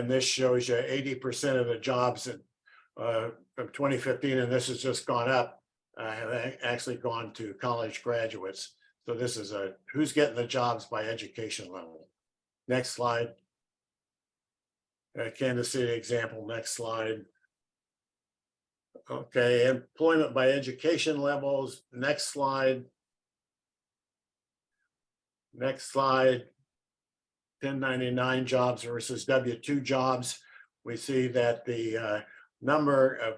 this shows you 80% of the jobs from 2015, and this has just gone up, have actually gone to college graduates. So this is who's getting the jobs by education level. Next slide. Kansas City example, next slide. Okay, employment by education levels, next slide. Next slide, 1099 jobs versus W-2 jobs. We see that the number of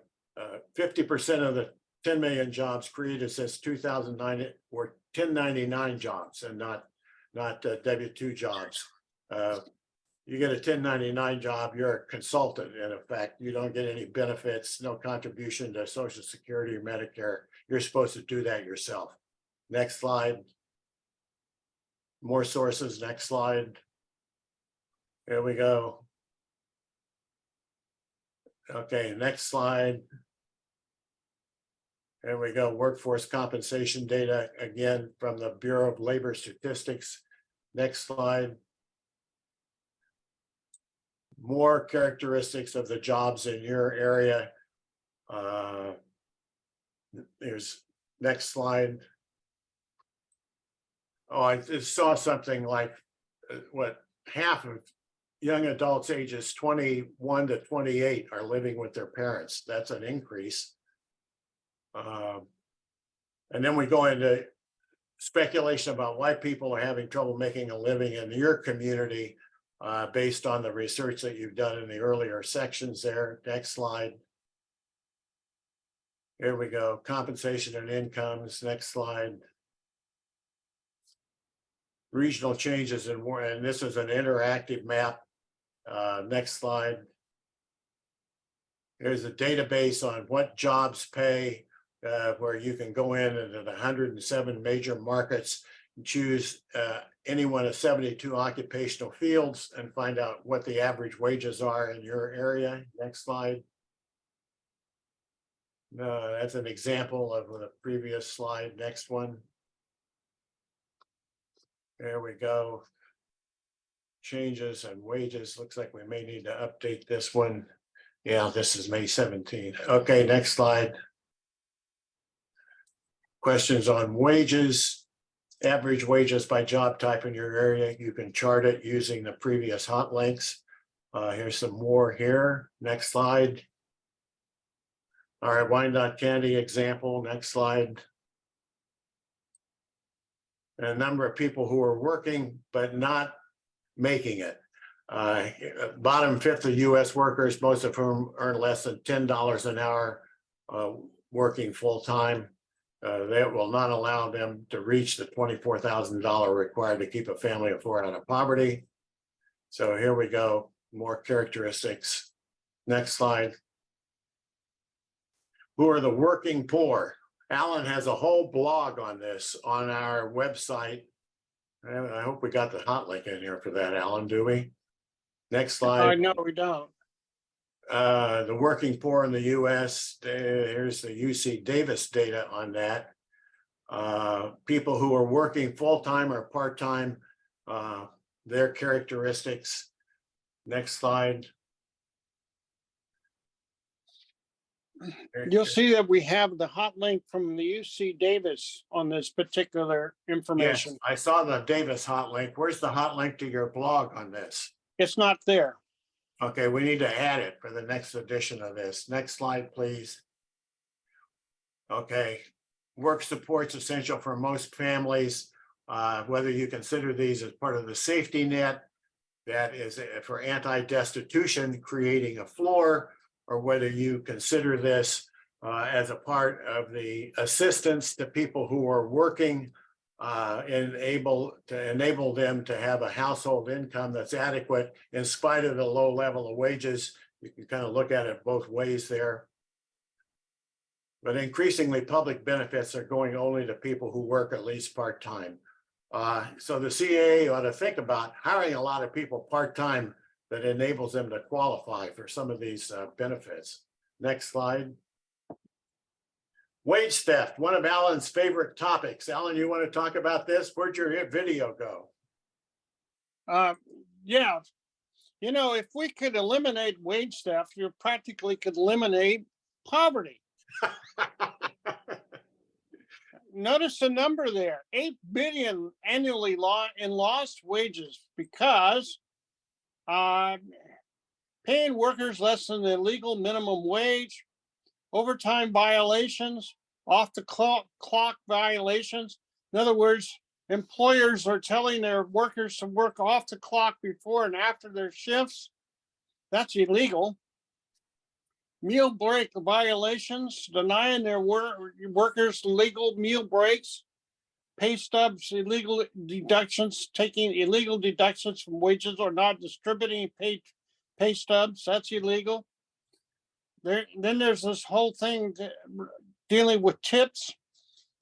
50% of the 10 million jobs created since 2009 were 1099 jobs and not W-2 jobs. You get a 1099 job, you're a consultant. In effect, you don't get any benefits, no contribution to Social Security or Medicare. You're supposed to do that yourself. Next slide. More sources, next slide. There we go. Okay, next slide. There we go, workforce compensation data, again, from the Bureau of Labor Statistics. Next slide. More characteristics of the jobs in your area. There's next slide. Oh, I just saw something like what half of young adults ages 21 to 28 are living with their parents. That's an increase. And then we go into speculation about why people are having trouble making a living in your community based on the research that you've done in the earlier sections there. Next slide. Here we go, compensation and incomes. Next slide. Regional changes and this is an interactive map. Next slide. Here's a database on what jobs pay, where you can go in into the 107 major markets and choose any one of 72 occupational fields and find out what the average wages are in your area. Next slide. That's an example of the previous slide. Next one. There we go. Changes and wages. Looks like we may need to update this one. Yeah, this is May 17th. Okay, next slide. Questions on wages. average wages by job type in your area. You can chart it using the previous hot links. Here's some more here. Next slide. All right, Wyandotte County example. Next slide. And a number of people who are working but not making it. Bottom fifth of US workers, most of whom earn less than $10 an hour, working full-time. That will not allow them to reach the $24,000 required to keep a family of four out of poverty. So here we go, more characteristics. Next slide. Who are the working poor? Alan has a whole blog on this on our website. I hope we got the hot link in here for that, Alan, do we? Next slide. No, we don't. The working poor in the US, here's the UC Davis data on that. People who are working full-time or part-time, their characteristics. Next slide. You'll see that we have the hot link from the UC Davis on this particular information. Yes, I saw the Davis hot link. Where's the hot link to your blog on this? It's not there. Okay, we need to add it for the next edition of this. Next slide, please. Okay, work support's essential for most families, whether you consider these as part of the safety net, that is for anti-destitution, creating a floor, or whether you consider this as a part of the assistance to people who are working enable them to have a household income that's adequate in spite of the low level of wages. You can kind of look at it both ways there. But increasingly, public benefits are going only to people who work at least part-time. So the CAA ought to think about hiring a lot of people part-time that enables them to qualify for some of these benefits. Next slide. Wage theft, one of Alan's favorite topics. Alan, you want to talk about this? Where'd your video go? Yeah, you know, if we could eliminate wage theft, you practically could eliminate poverty. Notice the number there, 8 billion annually in lost wages because paying workers less than the legal minimum wage, overtime violations, off the clock violations. In other words, employers are telling their workers to work off the clock before and after their shifts. That's illegal. Meal break violations, denying their workers legal meal breaks, pay stubs, illegal deductions, taking illegal deductions from wages or not distributing pay stubs, that's illegal. Then there's this whole thing dealing with tips,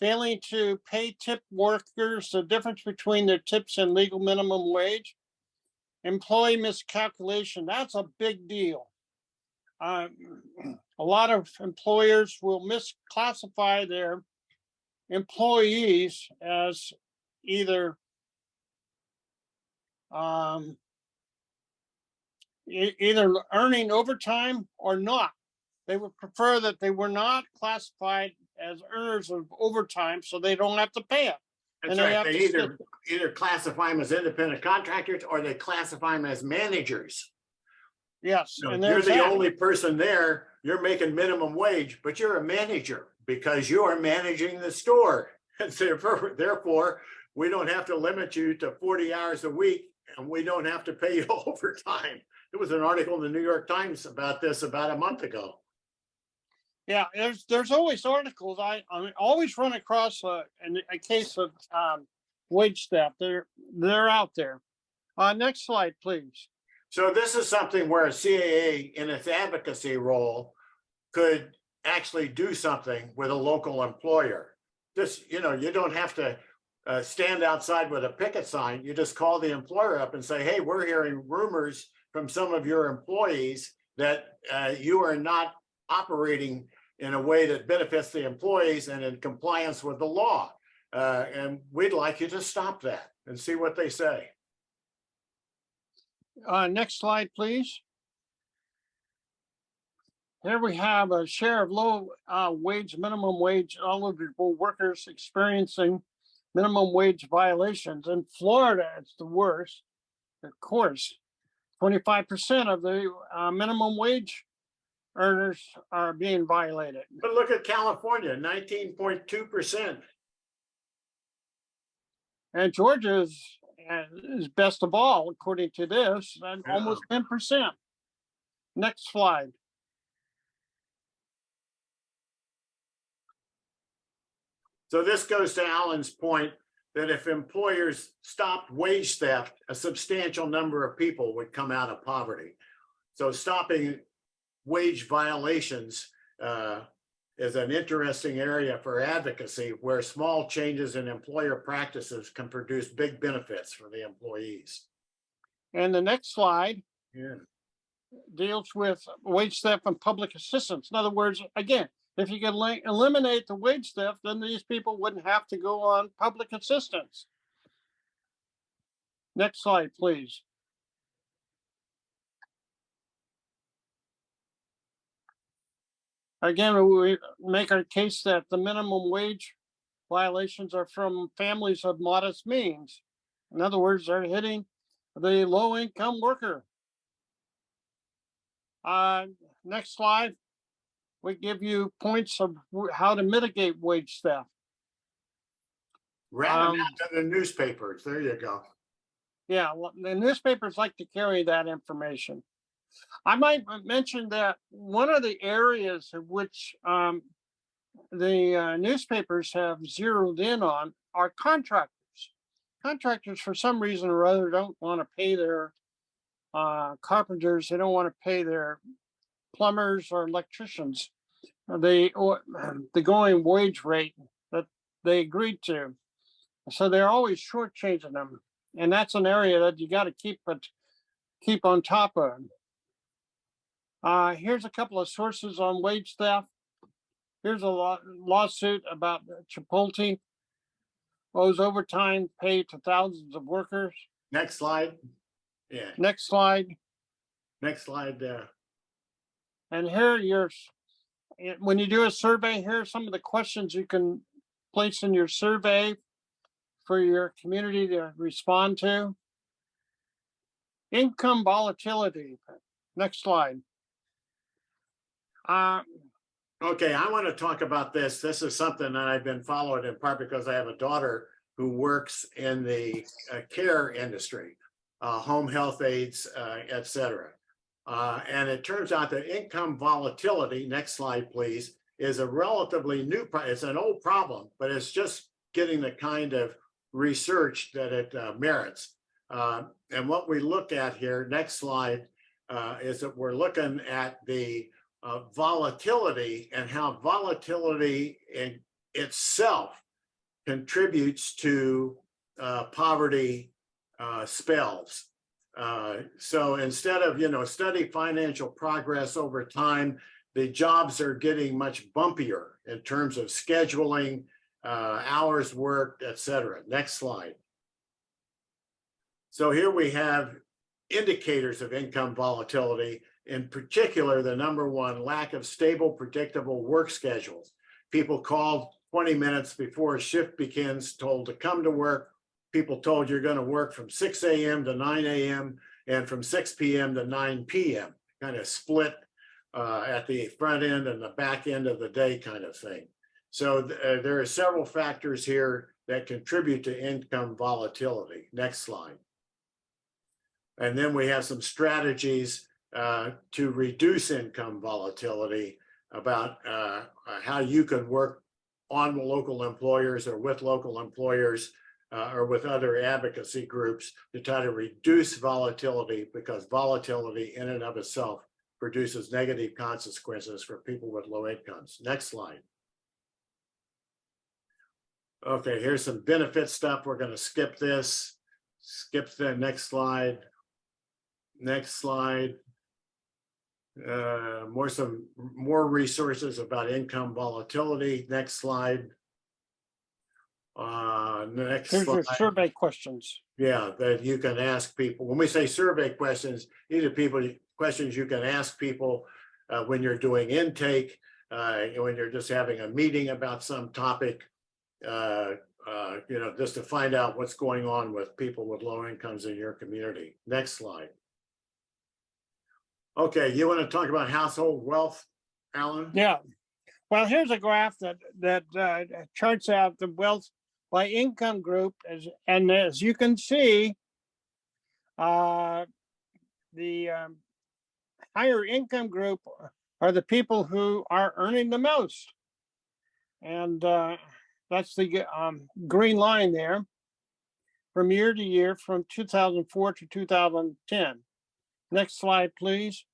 failing to pay tip workers the difference between their tips and legal minimum wage. Employee miscalculation, that's a big deal. A lot of employers will misclassify their employees as either either earning overtime or not. They would prefer that they were not classified as earners of overtime, so they don't have to pay it. That's right. They either classify them as independent contractors or they classify them as managers. Yes, So and you're the that. only person there. You're making minimum wage, but you're a manager because you are managing the store. And so therefore, we don't have to limit you to 40 hours a week, and we don't have to pay you overtime. There was an article in the New York Times about this about a month ago. Yeah, there's always articles. I always run across a case of wage theft. They're out there. Next slide, please. So this is something where a CAA in its advocacy role could actually do something with a local employer. Just, you don't have to stand outside with a picket sign. You just call the employer up and say, hey, we're hearing rumors from some of your employees that you are not operating in a way that benefits the employees and in compliance with the law. And we'd like you to stop that and see what they say. Next slide, please. Here we have a share of low wage, minimum wage eligible workers experiencing minimum wage violations. In Florida, it's the worst. Of course, 25% of the minimum wage earners are being violated. But look at California, 19.2%. And Georgia is best of all, according to this, and Yeah. almost 10%. Next slide. So this goes to Alan's point that if employers stopped wage theft, a substantial number of people would come out of poverty. So stopping wage violations is an interesting area for advocacy, where small changes in employer practices can produce big benefits for the employees. And the next slide Yeah. deals with wage theft and public assistance. In other words, again, if you can eliminate the wage theft, then these people wouldn't have to go on public assistance. Next slide, please. Again, we make our case that the minimum wage violations are from families of modest means. In other words, they're hitting the low income worker. Next slide. We give you points of how to mitigate wage theft. Rat them out to the newspapers. There you go. Yeah, well, the newspapers like to carry that information. I might mention that one of the areas of which the newspapers have zeroed in on are contractors. Contractors, for some reason or other, don't want to pay their carpenters. They don't want to pay their plumbers or electricians the going wage rate that they agreed to. So they're always shortchanging them, and that's an area that you got to keep on top of. Here's a couple of sources on wage theft. Here's a lawsuit about Chipotle owes overtime pay to thousands of workers. Next slide. Yeah. Next slide. Next slide. And here when you do a survey, here are some of the questions you can place in your survey for your community to respond to. Income volatility. Next slide. Okay, I want to talk about this. This is something that I've been following in part because I have a daughter who works in the care industry, home health aides, et cetera. And it turns out that income volatility, next slide, please, is a relatively new, it's an old problem, but it's just getting the kind of research that it merits. And what we look at here, next slide, is that we're looking at the volatility and how volatility in itself contributes to poverty spells. So instead of, study financial progress over time, the jobs are getting much bumpier in terms of scheduling, hours worked, et cetera. Next slide. So here we have indicators of income volatility, in particular, the number one, lack of stable, predictable work schedules. People called 20 minutes before a shift begins, told to come to work. People told you're going to work from 6 a.m. to 9 a.m. and from 6 p.m. to 9 p.m. Kind of split at the front end and the back end of the day kind of thing. So there are several factors here that contribute to income volatility. Next slide. And then we have some strategies to reduce income volatility about how you can work on local employers or with local employers or with other advocacy groups to try to reduce volatility, because volatility in and of itself produces negative consequences for people with low incomes. Next slide. Okay, here's some benefit stuff. We're going to skip this. Skip the next slide. Next slide. More resources about income volatility. Next slide. Next Here's slide. your survey questions. Yeah, that you can ask people. When we say survey questions, these are questions you can ask people when you're doing intake, when you're just having a meeting about some topic, just to find out what's going on with people with low incomes in your community. Next slide. Okay, you want to talk about household wealth, Alan? Yeah. Well, here's a graph that charts out the wealth by income group, and as you can see, the higher income group are the people who are earning the most, and that's the green line there from year to year from 2004 to 2010. Next slide, please.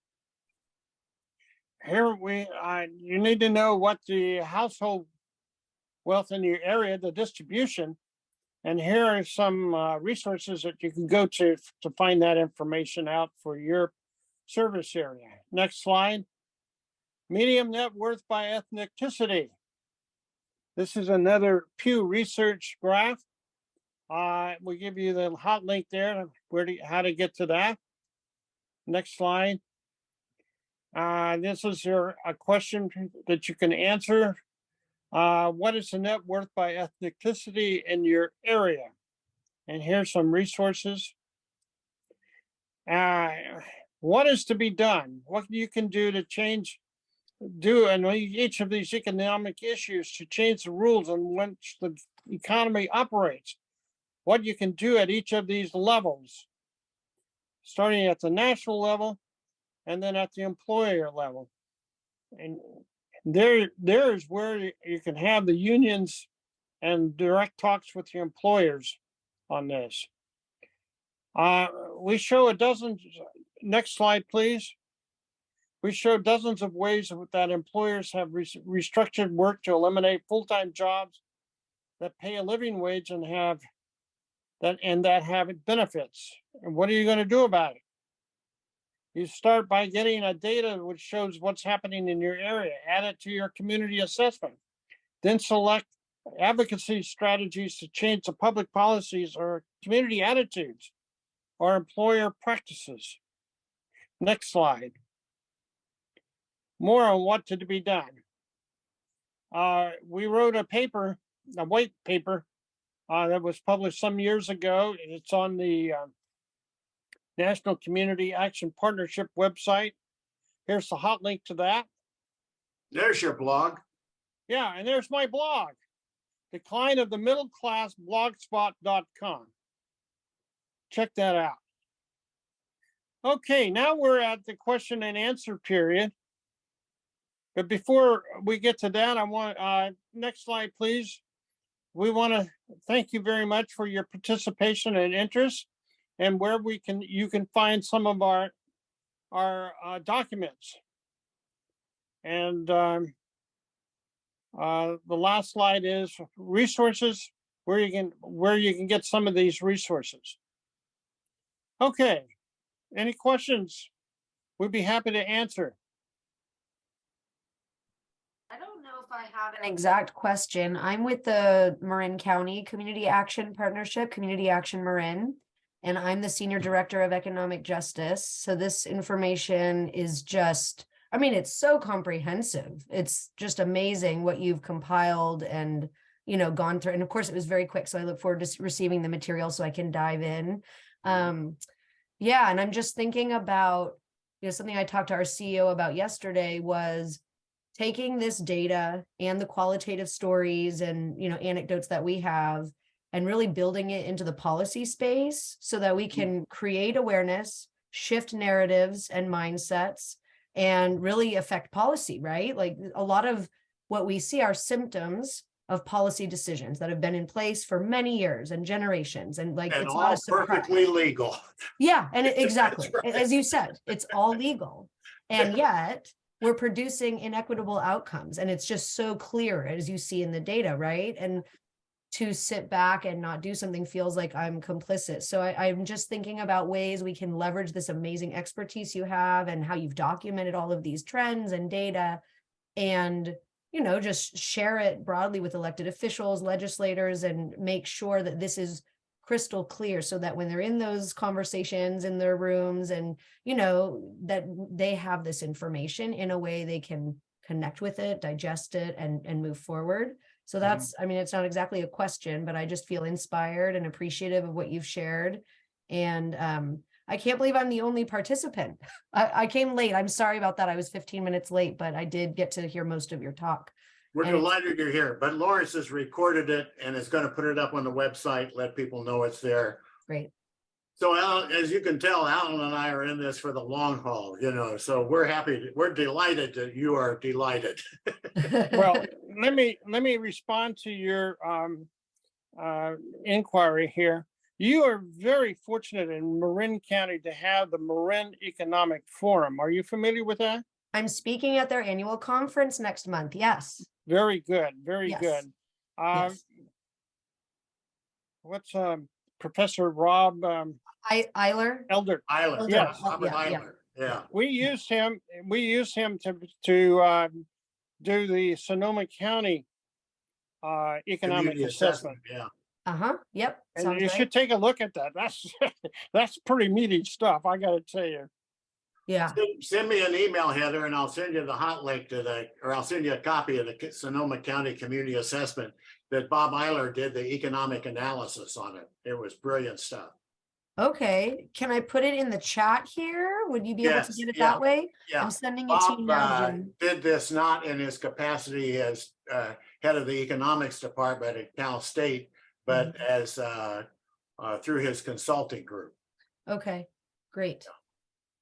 Here you need to know what the household wealth in your area, the distribution, and here are some resources that you can go to find that information out for your service area. Next slide. Medium net worth by ethnicity. This is another Pew Research graph. We give you the hot link there, how to get to that. Next slide. This is a question that you can answer. What is the net worth by ethnicity in your area? And here's some resources. What is to be done? What you can do to do in each of these economic issues to change the rules on which the economy operates? What you can do at each of these levels, starting at the national level and then at the employer level. And there's where you can have the unions and direct talks with your employers on this. We show next slide, please. We show dozens of ways that employers have restructured work to eliminate full-time jobs that pay a living wage and have benefits. And what are you going to do about it? You start by getting a data which shows what's happening in your area, add it to your community assessment, then select advocacy strategies to change the public policies or community attitudes or employer practices. Next slide. More on what to be done. We wrote a white paper that was published some years ago. It's on the National Community Action Partnership website. Here's the hot link to that. There's your blog. Yeah, and there's my blog, Decline of the Middle Class, blogspot.com. Check that out. Okay, now we're at the question and answer period. But before we get to that, I want, next slide, please. We want to thank you very much for your participation and interest, and where you can find some of our documents. And the last slide is resources, where you can get some of these resources. Okay, any questions? We'd be happy to answer. I don't know if I have an exact question. I'm with the Marin County Community Action Partnership, Community Action Marin, and I'm the Senior Director of Economic Justice. So this information is just, I mean, it's so comprehensive. It's just amazing what you've compiled and, gone through. And of course, it was very quick. So I look forward to receiving the material so I can dive in. Yeah, and I'm just thinking about, something I talked to our CEO about yesterday was taking this data and the qualitative stories and, anecdotes that we have and really building it into the policy space so that we can create awareness, shift narratives and mindsets, and really affect policy, right? Like a lot of what we see are symptoms of policy decisions that have been in place for many years and generations. And it's all not a surprise. perfectly legal. Yeah, and exactly, right. As you said, it's all legal. And yet we're producing inequitable outcomes. And it's just so clear, as you see in the data, right? And to sit back and not do something feels like I'm complicit. So I'm just thinking about ways we can leverage this amazing expertise you have and how you've documented all of these trends and data and, just share it broadly with elected officials, legislators, and make sure that this is crystal clear so that when they're in those conversations in their rooms and, that they have this information in a way they can connect with it, digest it, and move forward. So that's, I mean, it's not exactly a question, but I just feel inspired and appreciative of what you've shared. And I can't believe I'm the only participant. I came late. I'm sorry about that. I was 15 minutes late, but I did get to hear most of your talk. We're And delighted you're here, but Lawrence has recorded it and is going to put it up on the website, let people know it's there. great. So Alan, as you can tell, Alan and I are in this for the long haul, so we're happy, we're delighted that you are delighted. Well, let me respond to your inquiry here. You are very fortunate in Marin County to have the Marin Economic Forum. Are you familiar with that? I'm speaking at their annual conference next month. Yes. Very good, very Yes. good. Yes. What's Professor Rob Eiler. Elder? Isler, Yes. Robert Yeah, yeah. Isler, yeah. We use him to do the Sonoma County economic Community assessment. Yeah. Uh-huh. Yep. And Sounds you right. should take a look at that. That's pretty meaty stuff, I gotta tell you. Yeah. Send me an email, Heather, and I'll send you the hot link or I'll send you a copy of the Sonoma County Community Assessment that Bob Eiler did the economic analysis on it. It was brilliant stuff. Okay. Can I put it in the chat here? Would you be able to Yes, get it yeah, that way? Yeah. I'm sending it to you now, Bob Jim. did this not in his capacity as head of the economics department at Cal State, but as through his consulting group. Okay, great.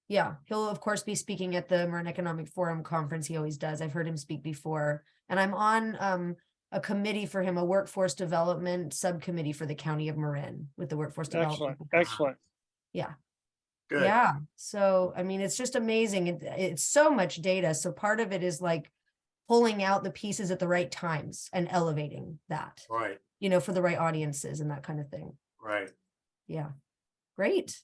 Yeah, he'll of course be speaking at the Marin Economic Forum conference. He always does. I've heard him speak before. And I'm on a committee for him, a workforce development subcommittee for the county of Marin with the workforce Excellent, development. excellent. Yeah. Good. Yeah. So, I mean, it's just amazing. It's so much data. So part of it is like pulling out the pieces at the right times and elevating that, Right, for the right audiences and that kind of thing. right. Yeah. Great.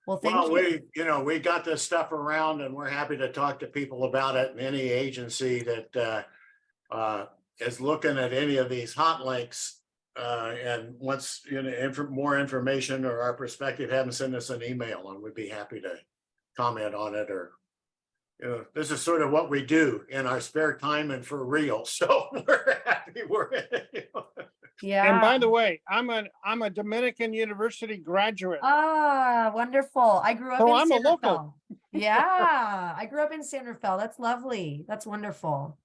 Well, thank Well, you. we got this stuff around and we're happy to talk to people about it. And any agency that is looking at any of these hot links and wants more information or our perspective, have them send us an email and we'd be happy to comment on it. Or this is sort of what we do in our spare time and for real. So we're happy we're Yeah. And by the way, I'm a Dominican University graduate. Ah, wonderful. I grew up So in I'm a San local. Rafael. Yeah, I grew up in San Rafael. That's lovely. That's wonderful.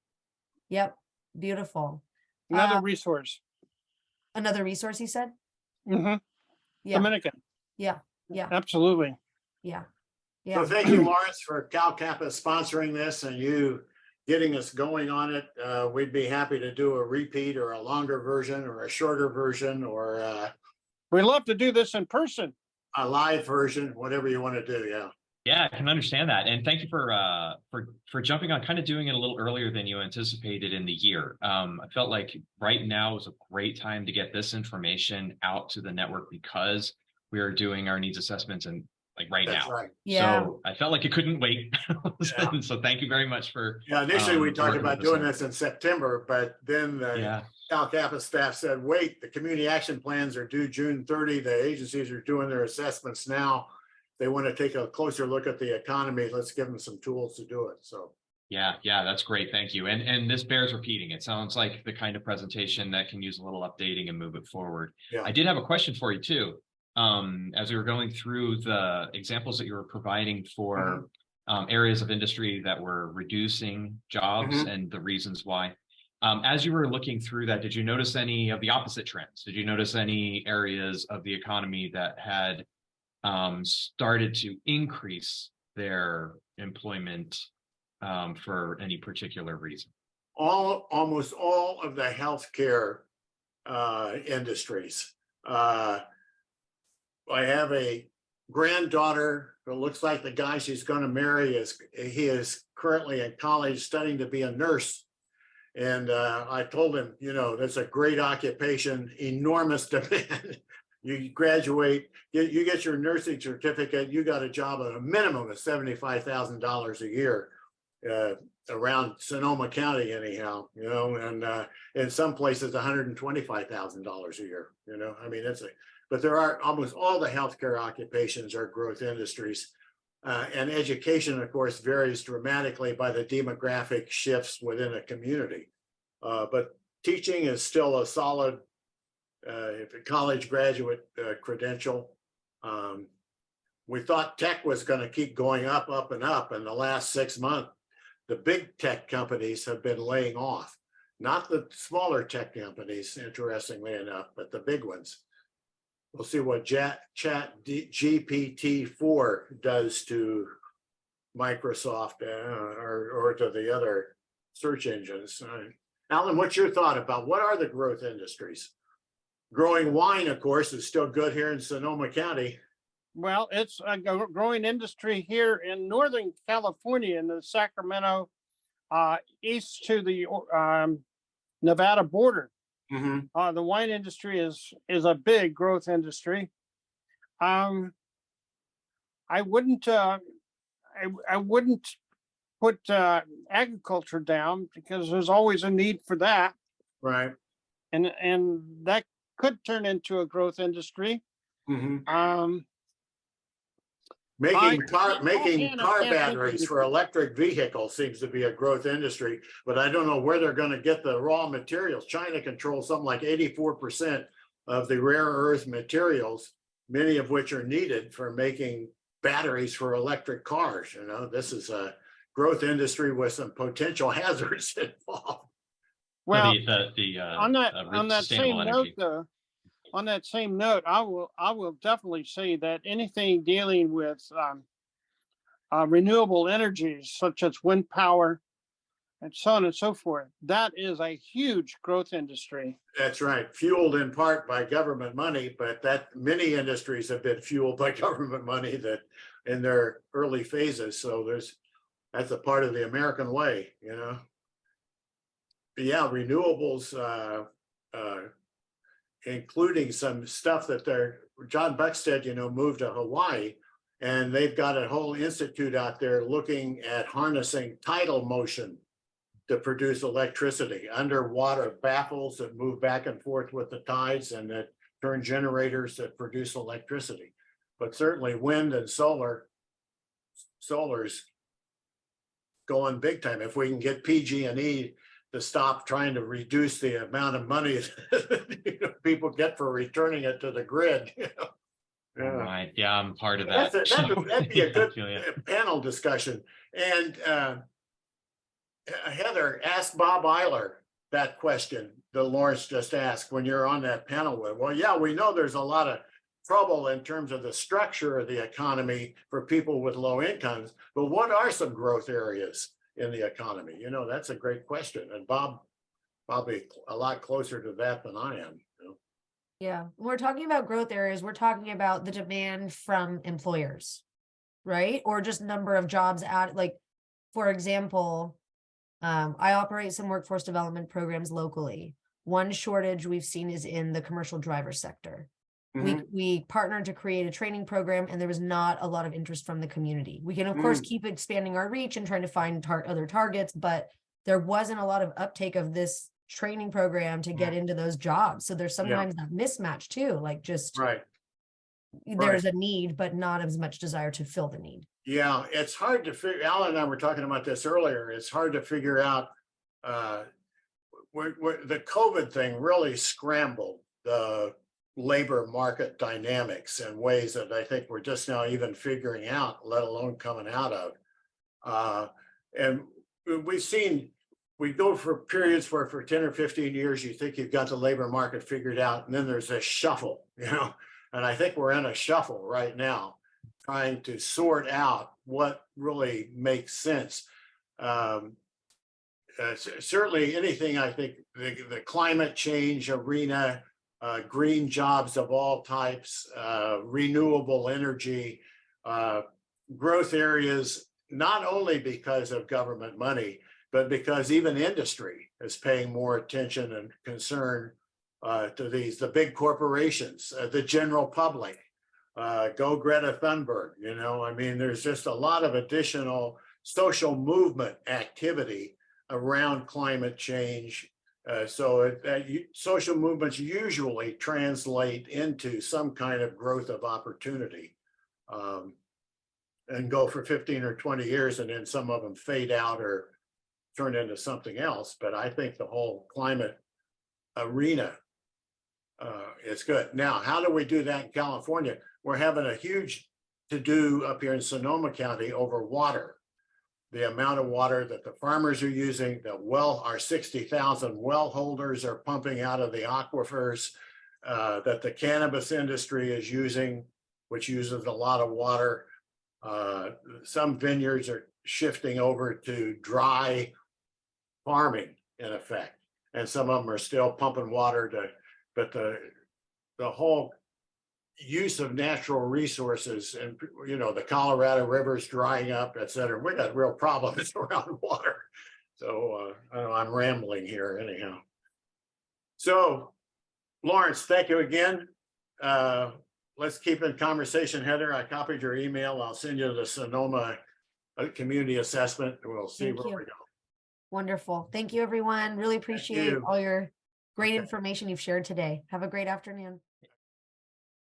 Yep, beautiful. Another resource. Another resource, he said? Mhm. Yeah, Dominican, yeah, yeah, absolutely. yeah, So yeah. thank you, Lawrence, for Cal Campus sponsoring this and you getting us going on it. We'd be happy to do a repeat or a longer version or a shorter version or We love to do this in person. a live version, whatever you want to do. Yeah. Yeah, I can understand that. And thank you for jumping on, kind of doing it a little earlier than you anticipated in the year. I felt like right now is a great time to get this information out to the network because we are doing our needs assessments and like right That's now. right. Yeah. So I felt like it couldn't wait. Yeah. So thank you very much for. Yeah. Initially, we talked working about with us doing on- this in September, but then the Yeah. Cal Campus staff said, wait, the community action plans are due June 30. The agencies are doing their assessments now. They want to take a closer look at the economy. Let's give them some tools to do it. So. Yeah, that's great. Thank you. And this bears repeating. It sounds like the kind of presentation that can use a little updating and move it forward. Yeah. I did have a question for you too. As we were going through the examples that you were providing for areas of industry that were reducing jobs and the reasons why. As you were looking through that, did you notice any of the opposite trends? Did you notice any areas of the economy that had started to increase their employment for any particular reason? Almost all of the healthcare industries. I have a granddaughter who looks like the guy she's going to marry he is currently in college studying to be a nurse. And I told him, that's a great occupation, enormous demand. You graduate, you get your nursing certificate, you got a job at a minimum of $75,000 a year around Sonoma County anyhow, and in some places $125,000 a year, I mean, but there are almost all the healthcare occupations are growth industries. And education, of course, varies dramatically by the demographic shifts within a community. But teaching is still a solid if a college graduate credential. We thought tech was going to keep going up, up, and up. In the last 6 months, the big tech companies have been laying off, not the smaller tech companies, interestingly enough, but the big ones. We'll see what Chat GPT-4 does to Microsoft or to the other search engines. Alan, what's your thought about what are the growth industries? Growing wine, of course, is still good here in Sonoma County. Well, it's a growing industry here in Northern California, in the Sacramento, east to the Nevada border. Mm-hmm. The wine industry is a big growth industry. I wouldn't put agriculture down because there's always a need for that, Right. and that could turn into a growth industry. Mm-hmm. Making car batteries for electric vehicles seems to be a growth industry, but I don't know where they're going to get the raw materials. China controls something like 84% of the rare earth materials, many of which are needed for making batteries for electric cars. You know, this is a growth industry with some potential hazards involved. Well, on that same note, though. On that same note, I will definitely say that anything dealing with renewable energies such as wind power and so on and so forth, that is a huge growth industry. That's right, fueled in part by government money, but that many industries have been fueled by government money that in their early phases. So that's a part of the American way, you know. But yeah, renewables. Including some stuff that John Buckstead, you know, moved to Hawaii, and they've got a whole institute out there looking at harnessing tidal motion to produce electricity, underwater baffles that move back and forth with the tides and that turn generators that produce electricity. But certainly wind and solar's going big time. If we can get PG&E to stop trying to reduce the amount of money people get for returning it to the grid. You know? Yeah. Right. Yeah, I'm part of that. That'd be a good panel discussion. And Heather, ask Bob Eiler that question that Lawrence just asked when you're on that panel with. Well, yeah, we know there's a lot of trouble in terms of the structure of the economy for people with low incomes, but what are some growth areas in the economy? You know, that's a great question. And Bob, probably a lot closer to that than I am. You know? Yeah, when we're talking about growth areas, we're talking about the demand from employers, right? Or just number of jobs like, for example, I operate some workforce development programs locally. One shortage we've seen is in the commercial driver sector. We partnered to create a training program, and there was not a lot of interest from the community. We can, of course, keep expanding our reach and trying to find other targets, but there wasn't a lot of uptake of this training program to get into those jobs. So there's sometimes that mismatch too, like just there's a need, but not as much desire to fill the need. Yeah, it's hard to figure. Alan and I were talking about this earlier. It's hard to figure out. The COVID thing really scrambled the labor market dynamics in ways that I think we're just now even figuring out, let alone coming out of. And we go for periods where for 10 or 15 years, you think you've got the labor market figured out, and then there's a shuffle, you know, and I think we're in a shuffle right now, trying to sort out what really makes sense. Certainly anything, I think the climate change arena, green jobs of all types, renewable energy, growth areas, not only because of government money, but because even industry is paying more attention and concern to the big corporations, the general public. Go Greta Thunberg, you know, I mean, there's just a lot of additional social movement activity around climate change. Social movements usually translate into some kind of growth of opportunity and go for 15 or 20 years, and then some of them fade out or turn into something else. But I think the whole climate arena. It's good. Now, how do we do that in California? We're having a huge to-do up here in Sonoma County over water. The amount of water that the farmers are using, our 60,000 well holders are pumping out of the aquifers, that the cannabis industry is using, which uses a lot of water. Some vineyards are shifting over to dry farming in effect, and some of them are still pumping water but the whole use of natural resources and, the Colorado River's drying up, et cetera. We got real problems around water. So I know I'm rambling here anyhow. So Lawrence, thank you again. Let's keep in conversation, Heather. I copied your email. I'll send you the Sonoma community assessment. We'll see Thank where you. we go. Wonderful. Thank you, everyone. Really appreciate you. all your great Okay. information you've shared today. Have a great afternoon.